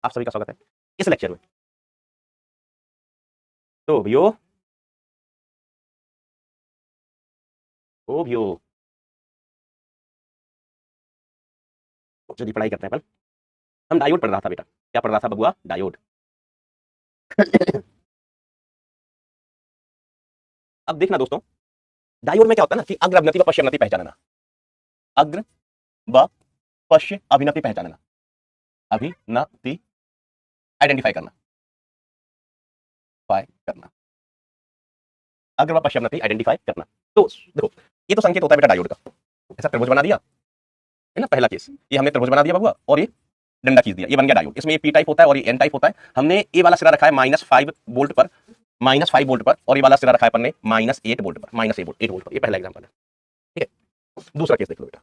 आप सभी का स्वागत है इस लेक्चर में। तो भैयो ओ भैयो जल्दी पढ़ाई करते हैं अपन। हम डायोड पढ़ रहा था बेटा। क्या पढ़ रहा था बबुआ? डायोड। अब देखना दोस्तों, डायोड में क्या होता है ना कि अग्र अवनति व पश्य अवनति पहचानना। अग्र व पश्य अभिनति पहचानना। अभिनति आइडेंटिफाई करना, फाई करना। अग्र व पश्य अवनति आइडेंटिफाई करना। तो देखो, ये तो संकेत होता है बेटा डायोड का। ऐसा त्रिभुज बना दिया है ना, पहला केस ये हमने त्रिभुज बना दिया बबुआ, और ये डंडा खींच दिया, ये बन गया डायोड। इसमें ये पी टाइप होता है और ये एन टाइप होता है। हमने ए वाला सिरा रखा है -5 वोल्ट पर, -5 वोल्ट पर, और ये वाला सिरा रखा है अपन ने -8 वोल्ट पर, -8 वोल्ट पर। ये पहला एग्जांपल है, ठीक है। दूसरा केस देख लो बेटा।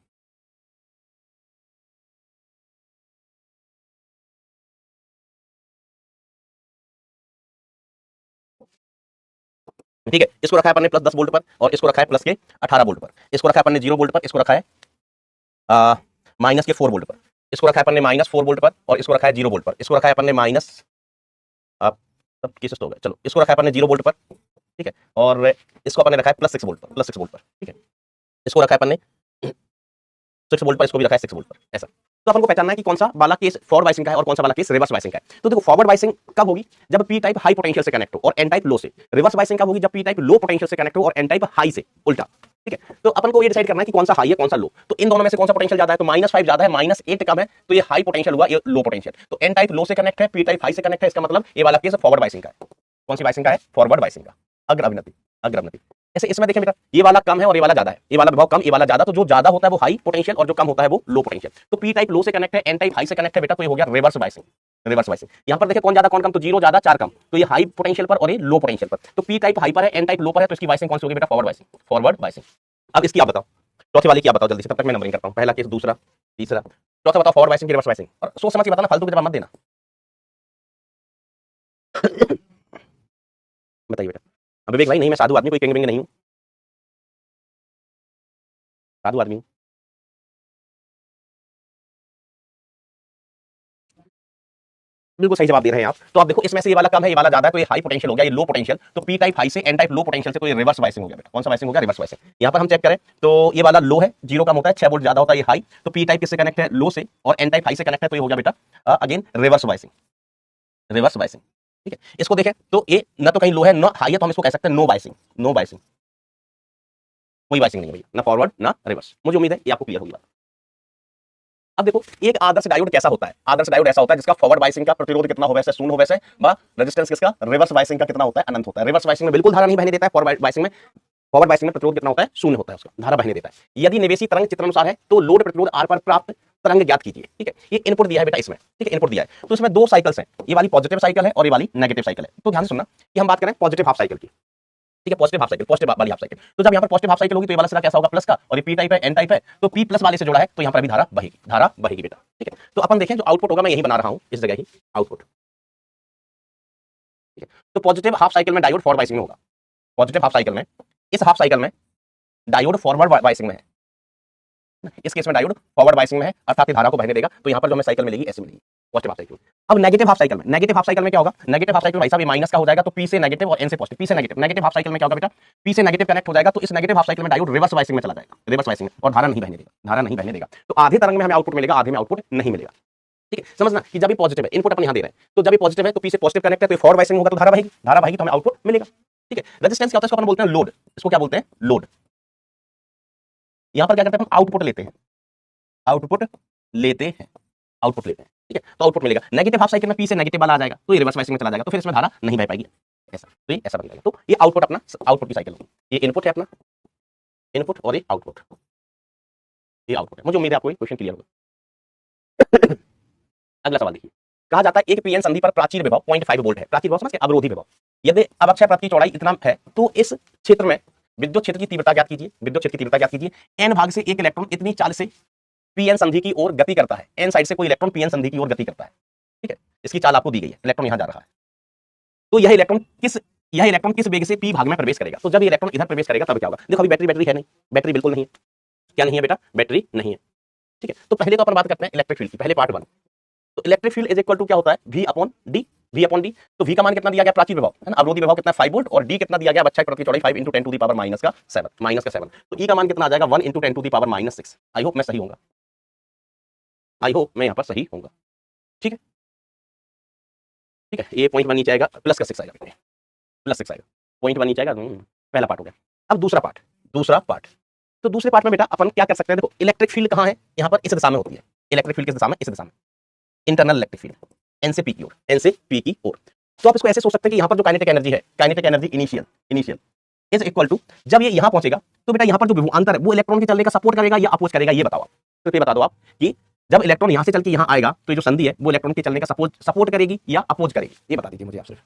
ठीक है, इसको रखा है अपन ने +10 वोल्ट पर, और इसको रखा है प्लस के 18 वोल्ट पर। इसको रखा है अपन ने 0 वोल्ट पर, इसको रखा है -4 वोल्ट पर। इसको रखा है अपन ने -4 वोल्ट पर, और इसको रखा है 0 वोल्ट पर। इसको रखा है अपन ने माइनस, आप सब केसेस तो हो गए। चलो, इसको रखा है अपन ने 0 वोल्ट पर, ठीक है, और इसको अपन ने रखा है +6 वोल्ट पर, +6 वोल्ट पर, ठीक है। इसको रखा है अपन ने 6 वोल्ट पर, इसको भी रखा है 6 वोल्ट पर, ऐसा। तो अपन को पहचानना है कि कौन सा वाला केस फॉरवर्ड बायसिंग का है और कौन सा वाला केस रिवर्स बायसिंग का है। तो देखो, फॉरवर्ड बायसिंग कब होगी? जब पी टाइप हाई पोटेंशियल से कनेक्ट हो और एन टाइप लो से। रिवर्स बायसिंग कब होगी? जब पी टाइप लो पोटेंशियल से कनेक्ट हो और एन टाइप हाई से, उल्टा, ठीक है। तो अपन को ये डिसाइड करना है कि कौन सा हाई है कौन सा लो। तो इन दोनों में से कौन सा पोटेंशियल ज्यादा है? तो -5 ज्यादा है, -8 कम है, तो ये हाई पोटेंशियल हुआ, ये लो पोटेंशियल। तो एन टाइप लो से कनेक्ट है, पी टाइप हाई से कनेक्ट है, इसका मतलब ये वाला केस फॉरवर्ड बायसिंग का है। कौन सी बायसिंग का है? फॉरवर्ड बायसिंग का। अग्र अवनति, अग्र अवनति। ऐसे इसमें देखें बेटा, ये वाला कम है और ये वाला ज्यादा है, ये वाला विभव कम, ये वाला ज्यादा। तो जो ज्यादा होता है वो हाई पोटेंशियल और जो कम होता है वो लो पोटेंशियल। तो पी टाइप लो से कनेक्ट है, एन टाइप हाई से कनेक्ट है बेटा, तो ये हो गया रिवर्स बायसिंग। रिवर्स बायसिंग यहां पर देखिए, कौन ज्यादा कौन कम? तो 0 ज्यादा 4 कम, तो ये हाई पोटेंशियल पर और ये लो पोटेंशियल पर। तो पी टाइप हाई पर है, एन टाइप लो पर है, तो इसकी बायसिंग कौन सी होगी बेटा? Forward biasing, forward biasing. अब इसकी आप बताओ, चौथे वाले की आप बताओ जल्दी से, तब तक मैं नंबरिंग करता हूं। पहला केस, दूसरा, तीसरा, चौथा बताओ। फॉरवर्ड बायसिंग की रिवर्स बायसिंग, और सोच समझ के बताना, फालतू के जवाब मत देना। बताइए बेटा। अब विवेक भाई, नहीं मैं साधु आदमी, कोई किंग विंग नहीं हूं, साधु आदमी हूं। बिल्कुल सही जवाब दे रहे हैं आप। तो आप देखो, इसमें से ये वाला कम है, ये वाला ज्यादा है, तो ये हाई पोटेंशियल हो गया, ये लो पोटेंशियल। तो पी टाइप हाई से, एन टाइप लो पोटेंशियल से, तो ये रिवर्स बायसिंग हो गया बेटा। कौन सा बायसिंग हो गया? Reverse biasing. यहाँ पर हम चेक करें तो ये वाला लो है, 0 कम होता है, 6 वोल्ट ज्यादा होता है, ये हाई। तो पी टाइप किससे कनेक्ट है? लो से, और एन टाइप हाई से कनेक्ट है, तो ये हो गया बेटा again reverse biasing, reverse biasing, ठीक है। इसको देखें तो ये न तो कहीं लो है न हाई है, तो हम इसको कह सकते हैं नो बायसिंग, नो बायसिंग। कोई बायसिंग नहीं है भैया, ना फॉरवर्ड ना रिवर्स। मुझे उम्मीद है ये आपको क्लियर होगी बात। अब देखो, एक आदर्श डायोड कैसा होता है? आदर्श डायोड ऐसा होता है जिसका फॉरवर्ड बायसिंग का प्रतिरोध कितना हो वैसे शून्य हो वैसे, रेजिस्टेंस किसका? रिवर्स बायसिंग का कितना होता है? अनंत होता है। रिवर्स बायसिंग में बिल्कुल धारा नहीं बहने देता है, फॉरवर्ड बायसिंग में प्रतिरोध कितना होता है? शून्य होता है, उसका धारा बहने देता है। यदि निवेशी तरंग चित्रानुसार है तो लोड प्रतिरोध आर पर प्राप्त तरंग ज्ञात कीजिए, ठीक है। ये इनपुट दिया है बेटा इसमें, ठीक है, इनपुट दिया है। तो इसमें दो साइकिल्स हैं, ये वाली पॉजिटिव साइकिल है और ये वाली नेगेटिव साइकिल है। तो ध्यान से सुनना कि हम बात करें पॉजिटिव हाफ साइकिल की, ठीक है, पॉजिटिव हाफ साइकिल, पॉजिटिव वाली हाफ साइकिल। तो जब यहाँ पर पॉजिटिव हाफ साइकिल होगी तो ये वाला सिरा कैसा होगा? प्लस का, और ये पी टाइप है, एन टाइप है, तो पी प्लस वाले से जुड़ा है, तो यहाँ पर भी धारा बहेगी, धारा बहेगी बेटा, ठीक है। तो अपन देखें जो आउटपुट होगा, मैं यही बना रहा हूं इस जगह ही आउटपुट, ठीक है। तो पॉजिटिव हाफ साइकिल में डायोड फॉरवर्ड बायसिंग में होगा। पॉजिटिव हाफ साइकिल में, इस हाफ साइकिल में डायोड फॉरवर्ड बायसिंग में है। इस केस में डायोड फॉरवर्ड बायसिंग में है, अर्थात धारा को बहने देगा। तो यहाँ पर जो हमें साइकिल मिलेगी ऐसे मिलेगी, पॉजिटिव हाफ साइकिल। अब नेगेटिव हाफ साइकिल में, नेगेटिव हाफ साइकिल में क्या होगा? नेगेटिव हाफ साइकिल भाई साहब ये माइनस का हो जाएगा, तो पी से नेगेटिव और एन से पॉजिटिव, पी से नेगेटिव। नेगेटिव हाफ साइकिल में क्या होगा बेटा? पी से नेगेटिव कनेक्ट हो जाएगा, तो इस नेगेटिव हाफ साइकिल में डायोड रिवर्स बायसिंग में चला जाएगा, रिवर्स बायसिंग में, और धारा नहीं बहने देगा, धारा नहीं बहने देगा। तो आधे तरंग में हमें आउटपुट मिलेगा, आधे में आउटपुट नहीं मिलेगा, ठीक है। समझना कि जब भी पॉजिटिव है, इनपुट अपन यहां दे रहे हैं, तो जब भी पॉजिटिव है तो पी से पॉजिटिव कनेक्ट है, तो फॉरवर्ड बायसिंग होगा, तो धारा बहेगी, धारा बहेगी, तो हमें आउटपुट मिलेगा, ठीक है। रेजिस्टेंस क्या होता है? इसको अपन बोलते हैं लोड। इसको क्या बोलते हैं? लोड। यहां पर क्या करते हैं? हम आउटपुट लेते हैं, आउटपुट लेते हैं, आउटपुट लेते हैं, ठीक है। तो आउटपुट मिलेगा। नेगेटिव हाफ साइकिल में पी से नेगेटिव वाला आ जाएगा, तो ये रिवर्स बायसिंग में चला जाएगा, तो फिर इसमें धारा नहीं बह पाएगी, ऐसा। तो ये ऐसा बन जाएगा। तो ये आउटपुट अपना, आउटपुट की साइकिल होगी। ये इनपुट है अपना, इनपुट, और ये आउटपुट, ये आउटपुट है। मुझे उम्मीद है आपको ये क्वेश्चन क्लियर होगा। अगला सवाल देखिए, कहा जाता है एक पीएन संधि पर प्राचीर विभव 0.5 वोल्ट है। प्राचीर विभव समझ के, अवरोधी विभव। यदि अवक्षय पथ की चौड़ाई इतना है तो इस क्षेत्र में विद्युत क्षेत्र की तीव्रता ज्ञात कीजिए, विद्युत क्षेत्र की तीव्रता ज्ञात कीजिए। एन भाग से एक इलेक्ट्रॉन इतनी चाल से पीएन संधि की ओर गति करता है। एन साइड से कोई इलेक्ट्रॉन पीएन संधि की ओर गति करता है, ठीक है। इसकी चाल आपको दी गई है, इलेक्ट्रॉन यहां जा रहा है। तो यह इलेक्ट्रॉन किस वेग से पी भाग में प्रवेश करेगा? तो जब ये इलेक्ट्रॉन इधर प्रवेश करेगा तब क्या होगा? देखो अभी बैटरी है नहीं, बैटरी बिल्कुल नहीं है। क्या नहीं है बेटा? बैटरी नहीं है, ठीक है। तो पहले तो अपन बात करते हैं इलेक्ट्रिक फील्ड की, पहले पार्ट 1। तो electric field is equal to क्या होता है, V upon D, V upon D. तो V का मान कितना दिया गया, प्राचीर विभव है ना, अवरोधी विभव कितना 5 वोल्ट, और D कितना दिया गया, बच्चा की चौड़ाई 5 × 10 टू द पावर माइनस का 7। तो E का मान कितना आ जाएगा 1 × 10 to the power -6। I hope मैं सही होऊंगा, आई होप मैं यहाँ पर सही होऊंगा। ठीक है, ठीक है, ये पॉइंट 1 नीचे आएगा, प्लस का 6 आएगा, प्लस 6 आएगा, पॉइंट 1 नीचे आएगा। पहला पार्ट हो गया। अब दूसरा पार्ट। तो दूसरे पार्ट में बेटा अपन क्या कर सकते हैं, देखो इलेक्ट्रिक फील्ड कहाँ है, यहाँ पर इस दिशा में होती है। इलेक्ट्रिक फील्ड किस दिशा में, इस दिशा में, इंटरनल इलेक्ट्रिक फील्ड, एन से पी की ओर, एन से पी की ओर। तो आप इसको ऐसे सोच सकते हैं कि यहाँ पर जो काइनेटिक एनर्जी है, kinetic energy initial is equal to, जब ये यहाँ पहुंचेगा तो बेटा यहाँ पर जो विभवांतर है वो इलेक्ट्रॉन के चलने का सपोर्ट करेगा या अपोज करेगा, ये बताओ आप। तो ये बता दो आप कि जब इलेक्ट्रॉन यहाँ से चल के यहाँ आएगा तो ये जो संधि है वो इलेक्ट्रॉन के चलने का सपोर्ट करेगी या अपोज करेगी, ये बता दीजिए मुझे आप सिर्फ।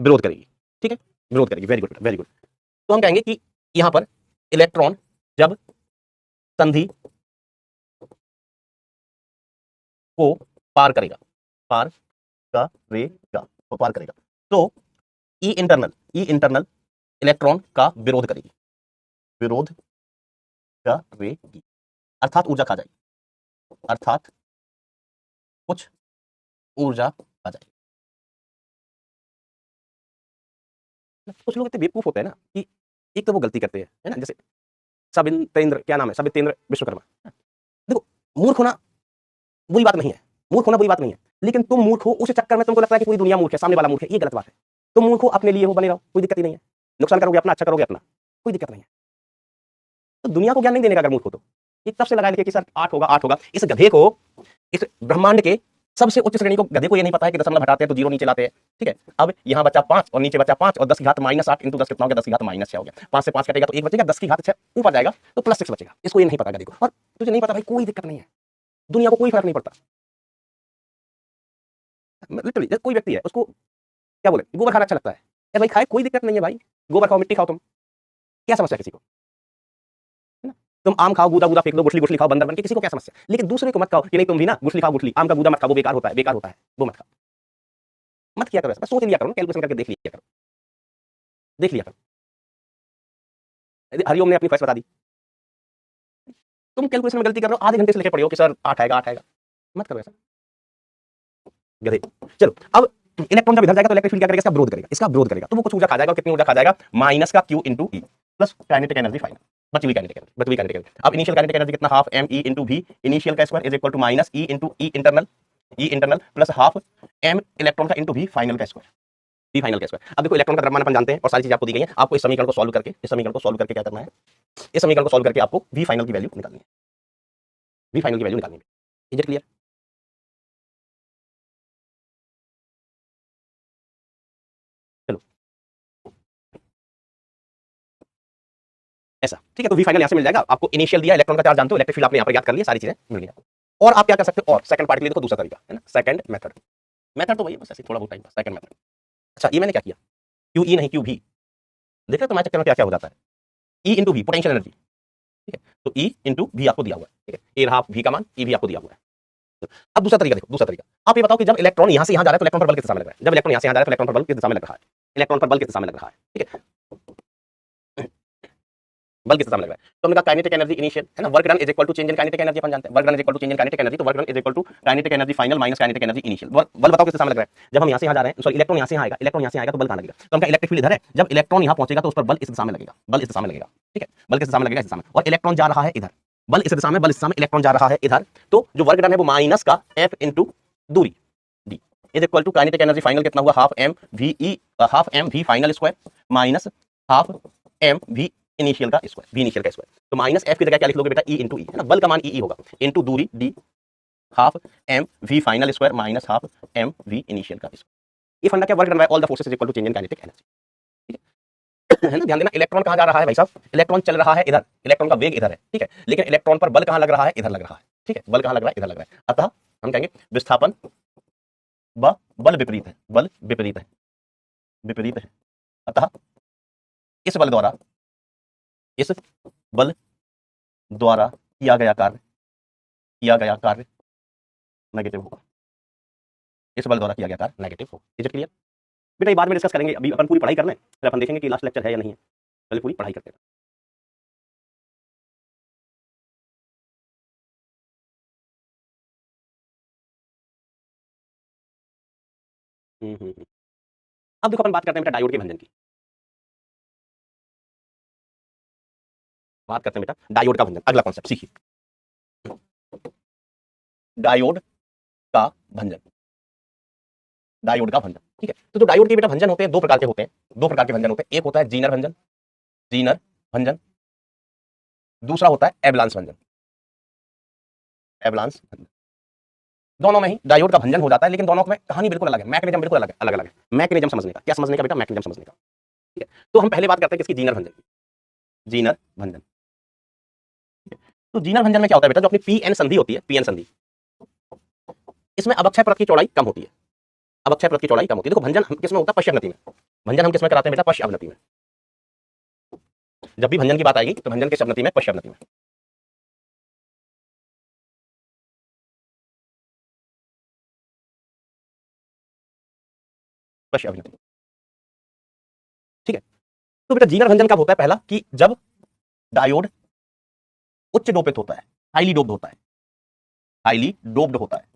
विरोध करेगी, ठीक है, विरोध करेगी। Very good, very good. तो हम कहेंगे कि यहां पर इलेक्ट्रॉन जब संधि को पार करेगा, पार करेगा, तो ई इंटरनल इलेक्ट्रॉन का विरोध करेगी, अर्थात ऊर्जा खा जाएगी, अर्थात कुछ ऊर्जा आ जाएगी। कुछ लोग इतने बेवकूफ होते हैं ना कि एक तो वो गलती करते हैं, है ना, जैसे सबितेंद्र, क्या नाम है, सबितेंद्र विश्वकर्मा। देखो मूर्ख होना बुरी बात नहीं है, लेकिन तुम मूर्ख हो उस चक्कर में तुमको लगता है कि पूरी दुनिया मूर्ख है, सामने वाला मूर्ख है, ये गलत बात है। तुम मूर्ख हो, अपने लिए हो, बने रहो, कोई दिक्कत ही नहीं है। नुकसान करोगे अपना, अच्छा करोगे अपना, कोई दिक्कत नहीं है। तो दुनिया को ज्ञान नहीं देने का अगर मूर्ख हो तो ये तब से लगा लेके कि सर 8 होगा। इस गधे को, इस ब्रह्मांड के सबसे उच्च श्रेणी को गधे को ये नहीं पता है कि दशमलव हटाते हैं तो जीरो नीचे लाते हैं। ठीक है, अब यहाँ बचा 5 और नीचे बचा 5 और 10 की घात -8 इंटू 10 कितना हो गया, 10 की घात -6 हो गया। 5 से 5 कटेगा तो 1 बचेगा, 10 की घात 6 ऊपर जाएगा तो +6 बचेगा। इसको ये नहीं पता गधे को, और तुझे नहीं पता भाई, कोई दिक्कत नहीं है, दुनिया को कोई फर्क नहीं पड़ता। लिटरली कोई व्यक्ति है उसको क्या बोले, गोबर खाना अच्छा लगता है भाई, खाए, कोई दिक्कत नहीं है भाई, गोबर खाओ, मिट्टी खाओ, तुम क्या समस्या किसी को, है ना? तुम आम खाओ, गूदा फेंक दो, गुठली खाओ बंदर बन के, किसी को क्या समस्या। लेकिन दूसरे को मत खाओ कि नहीं तुम भी ना गुठली खाओ, आम का गूदा मत खाओ, वो बेकार होता है, वो मत खाओ, मत किया करो ऐसा, सोच लिया करो, कैलकुलेशन करके देख लिया करो। हरिओम ने अपनी फर्स्ट बता दी, तुम कैलकुलेशन में गलती कर रहे हो, आधे घंटे से लेके पढ़े हो कि सर 8 आएगा, मत करो ऐसा गधे। चलो अब इलेक्ट्रॉन जब इधर जाएगा तो इलेक्ट्रिक फील्ड क्या करेगा, इसका विरोध करेगा, तो वो कुछ ऊर्जा खा जाएगा, और कितनी ऊर्जा खा जाएगा, माइनस का Q into E plus kinetic energy final, बची हुई काइनेटिक एनर्जी। अब इनिशियल काइनेटिक एनर्जी कितना, half m e into v initial का square is equal to minus e into E internal plus half m electron का into v final का square. अब देखो electron का द्रव्यमान अपन जानते हैं और सारी चीज आपको दी गई है, आपको इस समीकरण को सॉल्व करके क्या करना है, इस समीकरण को सॉल्व करके आपको v फाइनल की वैल्यू निकालनी है, इज इट क्लियर। ऐसा ठीक है, तो वी फाइनल यहां से मिल जाएगा आपको, इनिशियल दिया, इलेक्ट्रॉन का चार्ज जानते हो, इलेक्ट्रिक फील्ड आपने यहां पर याद कर लिया, सारी चीजें मिल गई। और आप क्या कर सकते हो, और सेकंड पार्ट के लिए देखो दूसरा तरीका है ना, सेकंड मेथड तो वही है, बस ऐसे थोड़ा बहुत टाइम, सेकंड मेथड। अच्छा ये मैंने क्या किया, क्यू ई नहीं क्यू भी, देख रहे हो तुम्हारे चक्कर में क्या क्या हो जाता है, e into V potential energy, ठीक है, तो ई इंटू वी आपको दिया हुआ है, ठीक है, ए रहा वी का मान, ई भी आपको दिया हुआ है। अब दूसरा तरीका देखो, आप ये बताओ कि जब इलेक्ट्रॉन यहां से यहां जा रहा है तो इलेक्ट्रॉन पर बल किस दिशा में लग रहा है, जब इलेक्ट्रॉन यहां से यहां जा रहा है तो इलेक्ट्रॉन पर बल किस दिशा में लग रहा है, बल किस दिशा में लग रहा है। तो हमने कहा काइनेटिक एनर्जी इनिशियल है ना, work done is equal to change in kinetic energy, अपन जानते हैं work done is equal to change in kinetic energy, तो work done is equal to kinetic energy final minus kinetic energy initial. बल बताओ किस दिशा में लग रहा है, जब हम यहां से यहां जा रहे हैं, सॉरी इलेक्ट्रॉन यहां से आएगा तो बल कहां लगेगा, तो हम कहा इलेक्ट्रिक फील्ड इधर है, जब इलेक्ट्रॉन यहां पहुंचेगा तो उस पर बल इस दिशा में लगेगा, ठीक है, बल किस दिशा में लगेगा, इस दिशा में, और इलेक्ट्रॉन जा रहा है इधर, बल इस दिशा में, इलेक्ट्रॉन जा रहा है इधर, तो जो वर्क डन है वो माइनस का F इंटू दूरी d is equal to kinetic energy final कितना हुआ, half m v final square minus half m v initial का स्क्वायर, तो माइनस f की जगह क्या लिख लोगे बेटा, e इंटू ई है ना, बल का मान e होगा इंटू दूरी d, half m v final square minus half m v initial का स्क्वायर। ये फंडा क्या, work done by all the forces is equal to change in kinetic energy, ठीक है ना। ध्यान देना, इलेक्ट्रॉन कहां जा रहा है भाई साहब, इलेक्ट्रॉन चल रहा है इधर, इलेक्ट्रॉन का वेग इधर है, ठीक है, लेकिन इलेक्ट्रॉन पर बल कहां लग रहा है, इधर लग रहा है, ठीक है, बल कहां लग रहा है, इधर लग रहा है, अतः हम कहेंगे विस्थापन बल विपरीत है, अतः इस बल द्वारा किया गया कार्य नेगेटिव होगा, इस बल द्वारा किया गया कार्य नेगेटिव होगा, इज इट क्लियर। बेटा ये बाद में डिस्कस करेंगे, अभी अपन पूरी पढ़ाई कर लें, फिर अपन देखेंगे कि लास्ट लेक्चर है या नहीं है। पहले पूरी पढ़ाई करते हैं। अब देखो अपन बात करते हैं बेटा डायोड के भंजन की। बात करते हैं बेटा डायोड का भंजन, अगला कॉन्सेप्ट सीखिए। डायोड का भंजन, डायोड का भंजन, ठीक है। तो जो डायोड के बेटा भंजन होते हैं दो प्रकार के होते हैं, दो प्रकार के भंजन होते हैं। एक होता है जीनर भंजन, जीनर भंजन, दूसरा होता है एवलांस भंजन, एवलांस भंजन। दोनों में ही डायोड का भंजन हो जाता है, लेकिन दोनों में कहानी बिल्कुल अलग है, मैकेनिज्म बिल्कुल अलग है, अलग अलग है। मैकेनिज्म समझने का, क्या समझने का बेटा, मैकेनिज्म समझने का, ठीक है। तो हम पहले बात करते हैं किसकी, जीनर भंजन की, जीनर भंजन। तो जीनर भंजन में क्या होता है बेटा, जो अपनी पीएन संधि होती है, पीएन संधि, इसमें अवक्षय परत की चौड़ाई कम होती है, अवक्षय परत की चौड़ाई कम होती है। देखो भंजन हम किसमें होता है, पश्च अवनति में। भंजन हम किसमें कराते हैं बेटा, पश्च अवनति में। जब भी भंजन की बात आएगी तो भंजन किस अवनति में, पश्च अवनति में। पश्च अवनति, ठीक है। तो बेटा जीनर भंजन कब होता है, पहला कि जब डायोड उच्च डोपित होता है, हाईली डोप्ड होता है, हाईली डोप्ड होता है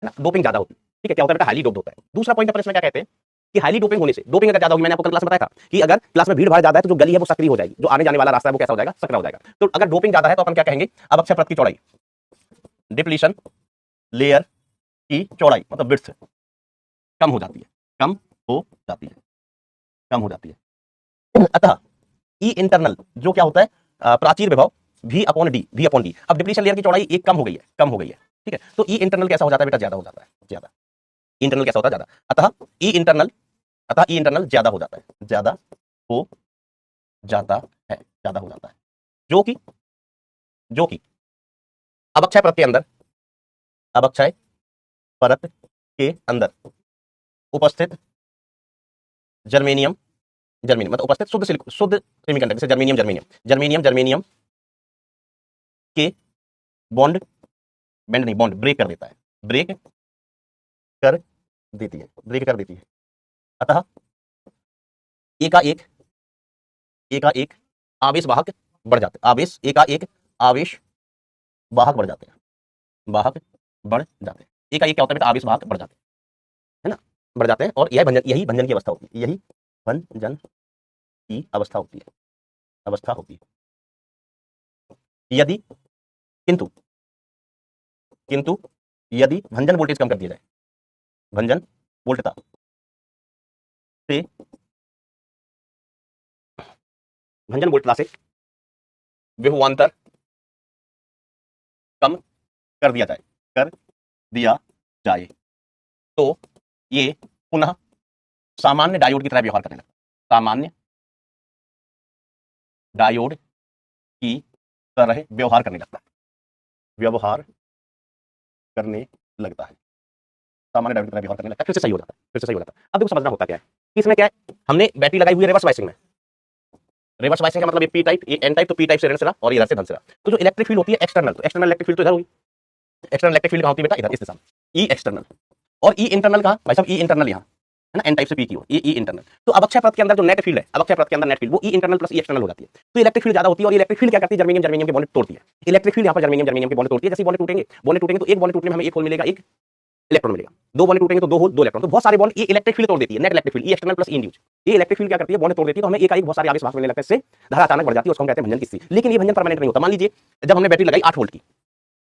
ना, डोपिंग ज्यादा होती है, ठीक है। क्या होता है बेटा, हाईली डोप्ड होता है। दूसरा पॉइंट अपन इसमें क्या कहते हैं कि हाईली डोपिंग होने से, डोपिंग अगर ज्यादा होगी, मैंने आपको कल क्लास में बताया था कि अगर क्लास में भीड़ भाड़ ज्यादा है तो जो गली है वो सक्रिय हो जाएगी, जो आने जाने वाला रास्ता है वो कैसा हो जाएगा, सकरा हो जाएगा। तो अगर डोपिंग ज्यादा है तो अपन क्या कहेंगे, अवक्षय परत की चौड़ाई, डिप्लीशन लेयर की चौड़ाई मतलब विड्थ कम हो जाती है, कम हो जाती है, कम हो जाती है। अतः ई इंटरनल जो क्या होता है, प्राचीर विभव V upon D, V upon D. अब डिप्लीशन लेयर की चौड़ाई एक कम हो गई है, कम हो गई है, ठीक है। तो ई इंटरनल कैसा हो जाता है बेटा, ज्यादा हो जाता है, ज्यादा। इंटरनल कैसा होता है, ज्यादा। अतः ई इंटरनल, अतः ई इंटरनल ज्यादा हो जाता है, ज्यादा हो जाता है, ज्यादा हो जाता है। जो कि अवक्षय परत के अंदर, अवक्षय परत के अंदर उपस्थित जर्मेनियम, जर्मेनियम मतलब उपस्थित शुद्ध शुद्ध सेमीकंडक्टर, जैसे जर्मेनियम, जर्मेनियम, जर्मेनियम, जर्मेनियम के बॉन्ड, बेंड नहीं, बॉन्ड ब्रेक कर देता है, ब्रेक कर देती है, ब्रेक कर देती है। अतः एकाएक, एकाएक आवेश वाहक बढ़ जाते हैं, आवेश एकाएक आवेश वाहक बढ़ जाते हैं, वाहक बढ़ जाते हैं। एकाएक क्या होता है बेटा, आवेश वाहक बढ़ जाते हैं, है ना, बढ़ जाते हैं। और यह भंजन, यही भंजन की अवस्था होती है, यही भंजन की अवस्था होती है, अवस्था होती है। यदि किंतु, किंतु यदि भंजन वोल्टेज कम कर दिया जाए, भंजन वोल्टता से, भंजन वोल्टता से विभवांतर कम कर दिया जाए, कर दिया जाए, तो ये पुनः सामान्य डायोड की तरह व्यवहार करने लगता है, सामान्य डायोड की तरह व्यवहार करने लगता है, व्यवहार करने लगता है, सामान्य डायोड की तरह व्यवहार करने लगता है, फिर से सही हो जाता है, फिर से सही हो जाता है। अब देखो समझना होता क्या है कि इसमें क्या है, हमने बैटरी लगाई हुई है रिवर्स बायसिंग में। रिवर्स बायसिंग का मतलब ये पी टाइप, ये एन टाइप, तो पी टाइप से ऋण सिरा और इधर से धन सिरा। तो जो इलेक्ट्रिक फील्ड होती है एक्सटर्नल, तो एक्सटर्नल इलेक्ट्रिक फील्ड तो इधर होगी, एक्सटर्नल इलेक्ट्रिक फील्ड कहां होती है बेटा, इधर इस दिशा में, ई एक्सटर्नल। और ई इंटरनल कहां भाई साहब, ई इंटरनल यहां है ना, एन टाइप से पी की हो, ये ई इंटरनल। तो अवक्षय परत के अंदर जो नेट फील्ड है, अवक्षय परत के अंदर नेट फील्ड वो ई इंटरनल प्लस ई एक्सटर्नल हो जाती है। तो इलेक्ट्रिक फील्ड ज्यादा होती है, और इलेक्ट्रिक फील्ड क्या करती है, जर्मेनियम, जर्मेनियम के बॉन्ड तोड़ती है। इलेक्ट्रिक फील्ड यहां पर जर्मेनियम, जर्मेनियम के बॉन्ड तोड़ती है। जैसे बॉन्ड टूटेंगे, बॉन्ड टूटेंगे तो एक बॉन्ड टूटने में हमें एक होल मिलेगा, एक इलेक्ट्रॉन मिलेगा। दो बॉन्ड टूटेंगे तो दो होल, दो इलेक्ट्रॉन। तो बहुत सारे बॉन्ड ये इलेक्ट्रिक फील्ड तोड़ देती है, नेट इलेक्ट्रिक फील्ड, ई एक्सटर्नल प्लस ई इंड्यूस्ड। ये इलेक्ट्रिक फील्ड क्या करती है, बॉन्ड तोड़ देती है, तो हमें एक बहुत सारे आवेश वाहक मिलने लगते हैं, इससे धारा अचानक बढ़ जाती है, उसको हम कहते हैं भंजन की स्थिति। लेकिन ये भंजन परमानेंट नहीं होता। मान लीजिए जब हमने बैटरी लगाई 8 वोल्ट की,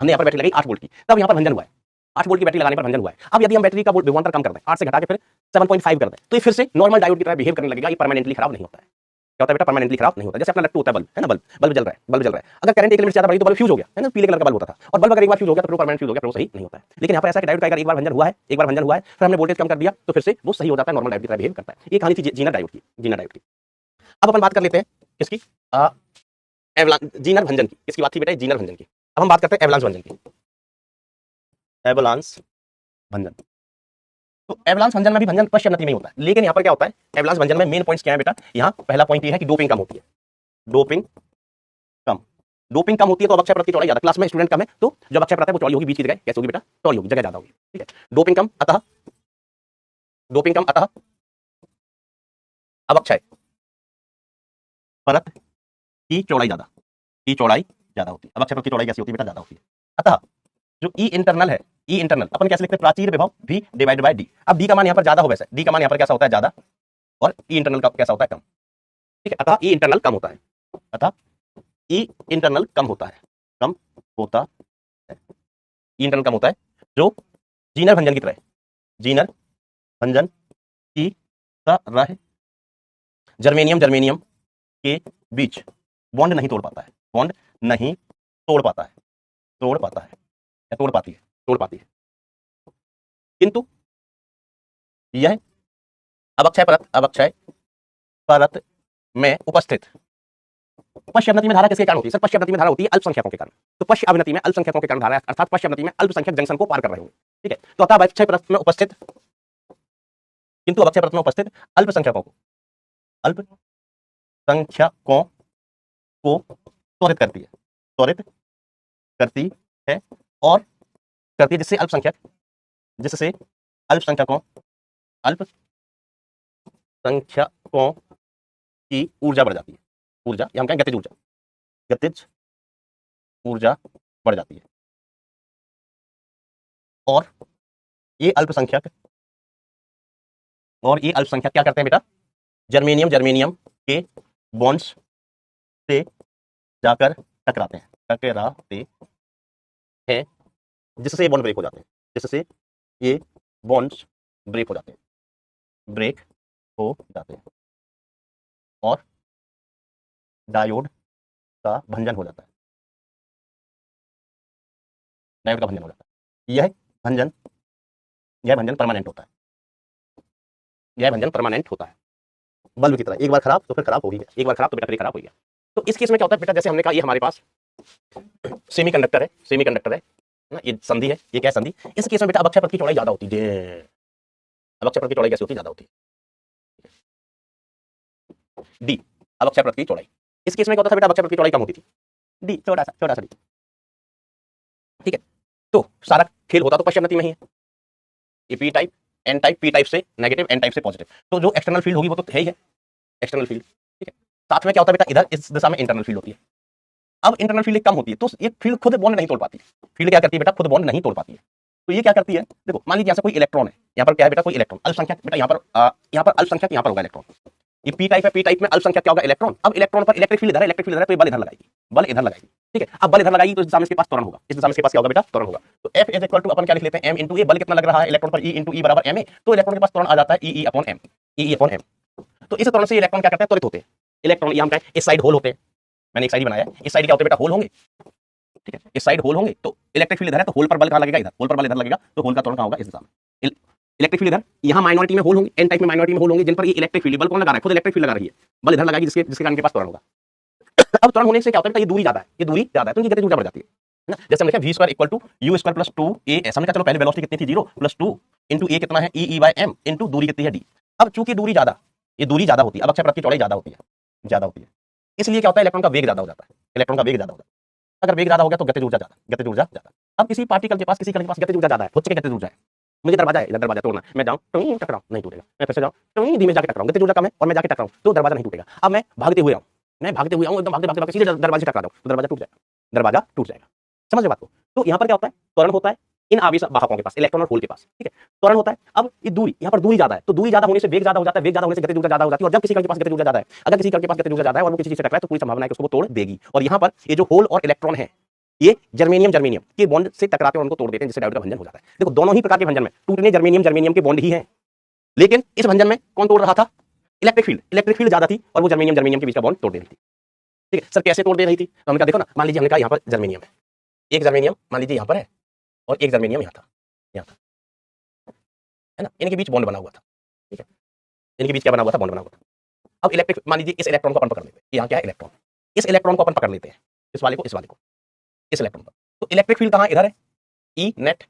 हमने यहाँ पर बैटरी लगाई 8 वोल्ट की, तब यहाँ पर भंजन हुआ है, 8 वोल्ट की बैटरी लगाने पर भंजन हुआ है। अब यदि हम बैटरी का विभवांतर कम कर दें, 8 से घटा के फिर 7.5 कर दें, तो ये फिर से नॉर्मल डायोड की तरह बिहेव करने लगेगा। ये परमानेंटली खराब नहीं होता है। क्या होता है बेटा, परमानेंटली खराब नहीं होता। जैसे अपना लट्टू होता है, बल्ब है ना, बल्ब बल्ब जल रहा है, बल्ब जल रहा है। अगर करंट एक लिमिट से ज्यादा बढ़ी तो बल्ब फ्यूज हो गया, है ना, पीले कलर का बल्ब होता था। और बल्ब अगर एक बार फ्यूज हो गया तो परमानेंट फ्यूज हो गया, फिर वो सही नहीं होता है। लेकिन यहाँ पर ऐसा कि डायोड का अगर एक बार भंजन हुआ है, एक बार भंजन हुआ है, फिर हमने वोल्टेज कम कर दिया तो फिर से वो सही हो जाता है, नॉर्मल डायोड की तरह बिहेव करता है। ये कहानी थी जीनर डायोड की, जीनर डायोड की। अब अपन बात कर लेते हैं किसकी, जीनर भंजन की। किसकी बात थी बेटा, जीनर भंजन की। अब हम बात करते हैं एवलांस भंजन की, एवलांस भंजन। तो एवलांस भंजन में भी भंजन पश्च अवनति में होता है। लेकिन यहाँ पर क्या होता है, एवलांस भंजन में मेन पॉइंट्स क्या है बेटा, यहाँ पहला पॉइंट ये है कि डोपिंग कम होती है, डोपिंग कम, डोपिंग कम होती है तो अवक्षय परत की चौड़ाई ज्यादा। क्लास में स्टूडेंट कम है तो जो अवक्षय परत है वो चौड़ी होगी, बीच की जगह कैसे होगी बेटा, चौड़ी होगी, जगह ज्यादा होगी, ठीक है। डोपिंग कम, अतः डोपिंग कम, अतः अवक्षय परत की चौड़ाई ज्यादा होती है। अवक्षय परत की चौड़ाई कैसी होती है बेटा? ज्यादा होती है। अतः जो ई इंटरनल है, ई इंटरनल अपन कैसे लिखते हैं? प्राचीर विभव v डिवाइडेड बाय डी। अब डी का मान यहाँ पर ज्यादा हो, वैसे डी का मान यहाँ पर कैसा होता है? ज्यादा, और ई इंटरनल का कैसा होता है? कम। ठीक है, अतः ई इंटरनल कम होता है, अतः ई इंटरनल कम होता है, कम होता है, ई इंटरनल कम होता है, जो जीनर भंजन की तरह, जीनर भंजन की तरह जर्मेनियम जर्मेनियम के बीच बॉन्ड नहीं तोड़ पाता है, बॉन्ड नहीं तोड़ पाता है, तोड़ पाता है या तोड़ पाती है, तोड़ पाती है। किंतु यह अवक्षय परत में उपस्थित पश्च अवनति में धारा किसके कारण होती है? सर पश्च अवनति में धारा होती है अल्पसंख्यकों के कारण। तो पश्च अवनति में अल्पसंख्यकों के कारण धारा, अर्थात पश्च अवनति में अल्पसंख्यक जंक्शन को पार कर रहे होंगे। ठीक है, तो अतः अवक्षय परत में उपस्थित, किंतु अवक्षय परत में उपस्थित अल्पसंख्यकों को त्वरित करती है, त्वरित करती है और करती है जिससे अल्पसंख्यकों की ऊर्जा बढ़ जाती है। ऊर्जा या हम कहें गतिज ऊर्जा, गतिज ऊर्जा बढ़ जाती है। और ये अल्पसंख्यक क्या करते हैं बेटा? जर्मेनियम के बॉन्ड्स से जाकर टकराते हैं, जिससे ये बॉन्ड ब्रेक हो जाते हैं, जिससे ये बॉन्ड्स ब्रेक हो जाते हैं और डायोड का भंजन हो जाता है, डायोड का भंजन हो जाता है। यह भंजन परमानेंट होता है, यह भंजन परमानेंट होता है, बल्ब की तरह। एक बार खराब तो फिर खराब हो ही गया, एक बार खराब तो बेटा फिर खराब हो गया। तो इस केस में क्या होता है बेटा? जैसे हमने कहा ये हमारे पास सेमीकंडक्टर है ना, ये संधि है, ये क्या है? संधि। इस केस में बेटा अवक्षय परत की चौड़ाई ज्यादा होती है। अवक्षय परत की चौड़ाई कैसी होती है? ज्यादा होती है, डी अवक्षय परत की चौड़ाई। इस केस में क्या होता था बेटा? अवक्षय परत की चौड़ाई कम होती थी, डी छोटा सा डी। ठीक है, तो सारा खेल होता तो पश्च अवनति में ही है। ये P type, N type, P type से नेगेटिव, एन टाइप से पॉजिटिव। तो जो एक्सटर्नल फील्ड होगी वो तो है ही है, एक्सटर्नल फील्ड। ठीक है, साथ में क्या होता है बेटा? इधर इस दिशा में इंटरनल फील्ड होती है। अब इंटरनल फील्ड कम होती है तो ये फील्ड खुद बॉन्ड नहीं तोड़ पाती। फील्ड क्या करती है बेटा? खुद बॉन्ड नहीं तोड़ पाती है। तो ये क्या करती है? देखो मान लीजिए यहाँ से कोई इलेक्ट्रॉन है, यहाँ पर क्या है बेटा? कोई इलेक्ट्रॉन, अल्पसंख्यक बेटा, यहाँ पर अल्पसंख्यक यहाँ पर होगा इलेक्ट्रॉन। ये पी टाइप है, पी टाइप में अल्पसंख्यक क्या होगा? इलेक्ट्रॉन। अब इलेक्ट्रॉन पर इलेक्ट्रिक फील्ड इधर है, तो ये बल इधर लगाएगी, बल इधर लगाएगी। ठीक है, अब बल इधर लगाएगी तो इस दिशा में इसके पास त्वरण होगा, इस दिशा में इसके पास क्या होगा बेटा? त्वरण होगा। तो F इज इक्वल टू अपन क्या लिख लेते हैं? m इंटू ए। बल कितना लग रहा है इलेक्ट्रॉन पर? E इंटू ई बराबर ma। तो इलेक्ट्रॉन के पास त्वरण आ जाता है E upon m, E upon m। तो इस त्वरण से इलेक्ट्रॉन क्या करते हैं? त्वरित होते हैं। इलेक्ट्रॉन यहाँ पे इस साइड होल होते हैं, मैंने एक साइड बनाया है, इस साइड क्या होते हैं बेटा? होल होंगे। ठीक है, इस साइड होल होंगे तो इलेक्ट्रिक फील्ड इधर है, तो होल पर बल कहाँ लगेगा? इधर। होल पर बल इधर लगेगा तो होल का त्वरण कहाँ होगा? इस दिशा में। इलेक्ट्रिक फील्ड इधर, यहाँ माइनॉरिटी में होल होंगे, एन टाइप में माइनॉरिटी में होल होंगे, जिन पर ये इलेक्ट्रिक फील्ड, बल कौन लगा रहा है? खुद इलेक्ट्रिक फील्ड लगा रही है, बल इधर लगाएगी जिसके कारण के पास त्वरण होगा। अब त्वरण होने से क्या होता है? ये दूरी ज्यादा है, ये दूरी ज्यादा है तो इनकी गतिज ऊर्जा बढ़ जाती है ना। जैसे हमने लिखा v square equal to u square plus 2a ऐसा हमने कहा। चलो पहले वेलोसिटी कितनी थी? 0 प्लस 2 इंटू a कितना है? e बाय m इंटू दूरी कितनी है? d। अब चूंकि दूरी ज्यादा, ये दूरी ज्यादा होती है, अवक्षय परत की चौड़ाई ज्यादा होती है, इसलिए क्या होता है? इलेक्ट्रॉन का वेग ज्यादा हो जाता है, इलेक्ट्रॉन का वेग ज्यादा होता है। अगर वेग ज्यादा हो गया तो गतिज ऊर्जा ज्यादा। अब किसी पार्टिकल के पास, किसी कण के पास गतिज ऊर्जा ज्यादा है, खुद की गतिज ऊर्जा है। मुझे दरवाजा है, इधर दरवाजा तोड़ना, मैं जाऊं तो टकराऊं, नहीं टूटेगा। मैं फिर से जाऊं तो धीमे जाके टकराऊं, गतिज ऊर्जा कम है और मैं जाके टकराऊं तो दरवाजा नहीं टूटेगा। अब मैं भागते हुए आऊं, एकदम भागते सीधे दरवाजे टकरा जाऊं तो दरवाजा टूट जाएगा। समझ रहे बात को? तो यहाँ पर क्या होता है? त्वरण होता है इन आवेश वाहकों के पास, इलेक्ट्रॉन और होल के पास। ठीक है, त्वरण होता है। अब ये दूरी, यहाँ पर दूरी ज्यादा है तो दूरी ज्यादा होने से वेग ज्यादा हो जाता है, वेग ज्यादा होने से गतिज ऊर्जा ज्यादा हो जाती है। और जब किसी कण के पास गतिज ऊर्जा ज्यादा है, अगर किसी कण के पास गतिज ऊर्जा ज्यादा है और वो किसी चीज से टकराए तो पूरी संभावना है कि उसको तोड़ देगी। और यहाँ पर ये जो होल और इलेक्ट्रॉन है, ये जर्मेनियम के बॉन्ड से टकराते हैं और उनको तोड़ देते हैं, जिससे डायोड का भंजन हो जाता है। देखो दोनों ही प्रकार के भंजन में टूटने जर्मेनियम के बॉन्ड ही हैं, लेकिन इस भंजन में कौन तोड़ रहा था? इलेक्ट्रिक फील्ड ज्यादा थी और वो जर्मेनियम के बीच का बॉन्ड तोड़ दे रही थी। ठीक है सर, कैसे तोड़ दे रही थी? तो हमने कहा देखो ना, मान लीजिए हमने कहा यहाँ पर जर्मेनियम है, एक जर्मेनियम मान लीजिए यहाँ पर है और एक जर्मेनियम यहाँ था, है ना, इनके बीच बॉन्ड बना हुआ था। ठीक है, इनके बीच क्या बना हुआ था? बॉन्ड बना हुआ था। अब इलेक्ट्रिक, मान लीजिए इस इलेक्ट्रॉन को अपन पकड़ लेते हैं, यहाँ क्या है? इलेक्ट्रॉन। इस इलेक्ट्रॉन को अपन पकड़ लेते हैं, इस वाले को, इस इलेक्ट्रॉन पर। तो इलेक्ट्रिक फील्ड कहाँ? इधर है, ई नेट,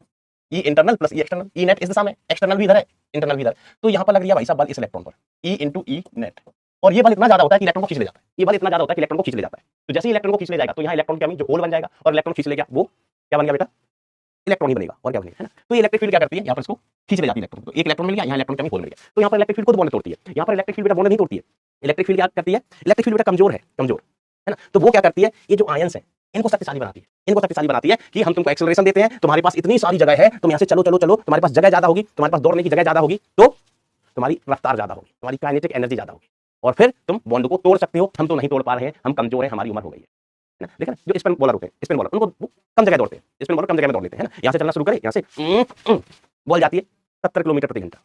ई इंटरनल प्लस ई एक्सटर्नल। ई नेट इस दिशा में, एक्सटर्नल भी इधर है, इंटरनल भी इधर। तो यहाँ पर लग रही है भाई साहब बल इस इलेक्ट्रॉन पर, ई इंटू ई नेट। और ये बल इतना ज्यादा होता है कि इलेक्ट्रॉन को खींच ले जाता है, ये बल इतना ज्यादा होता है कि इलेक्ट्रॉन को खींच ले जाता है। तो जैसे ही इलेक्ट्रॉन को खींच ले जाएगा तो यहाँ इलेक्ट्रॉन क्या जो होल बन जाएगा और इलेक्ट्रॉन खींच ले गया, वो क्या बन गया बेटा? इलेक्ट्रॉन ही बनेगा और क्या बनेगा, है ना। तो ये इलेक्ट्रिक फील्ड क्या करती है, यहाँ पर इसको खींच ले जाती है इलेक्ट्रॉन, तो एक इलेक्ट्रॉन मिल गया, यहाँ इलेक्ट्रॉन कमी होल मिल गया, तो यहाँ पर इलेक्ट्रिक फील्ड खुद बॉन्ड तोड़ती है। यहाँ पर इलेक्ट्रिक फील्ड बेटा बॉन्ड नहीं तोड़ती है, इलेक्ट्रिक फील्ड क्या करती है, इलेक्ट्रिक फील्ड बेटा कमजोर है, कमजोर, है ना। तो वो क्या करती है, ये जो आयंस है इनको शक्तिशाली बनाती है, इनको शक्तिशाली बनाती है कि हम तुमको एक्सेलरेशन देते हैं, तुम्हारे पास इतनी सारी जगह है, तुम यहाँ से चलो चलो चलो, तुम्हारे पास जगह ज्यादा होगी, तुम्हारे पास दौड़ने की जगह ज्यादा होगी, तो तुम्हारी रफ्तार ज्यादा होगी, तुम्हारी काइनेटिक एनर्जी ज्यादा होगी, और फिर तुम बॉन्ड को तोड़ सकते हो। हम तो नहीं तोड़ पा रहे हैं, हम कमजोर हैं, हमारी उम्र हो गई है ना। देखा जो स्पिन बॉलर होते हैं, स्पिन बॉलर उनको कम जगह दौड़ते हैं, स्पिन बॉलर कम जगह में दौड़ लेते हैं, यहाँ से चलना शुरू करे, यहाँ से बॉल जाती है 70 किलोमीटर प्रति घंटा,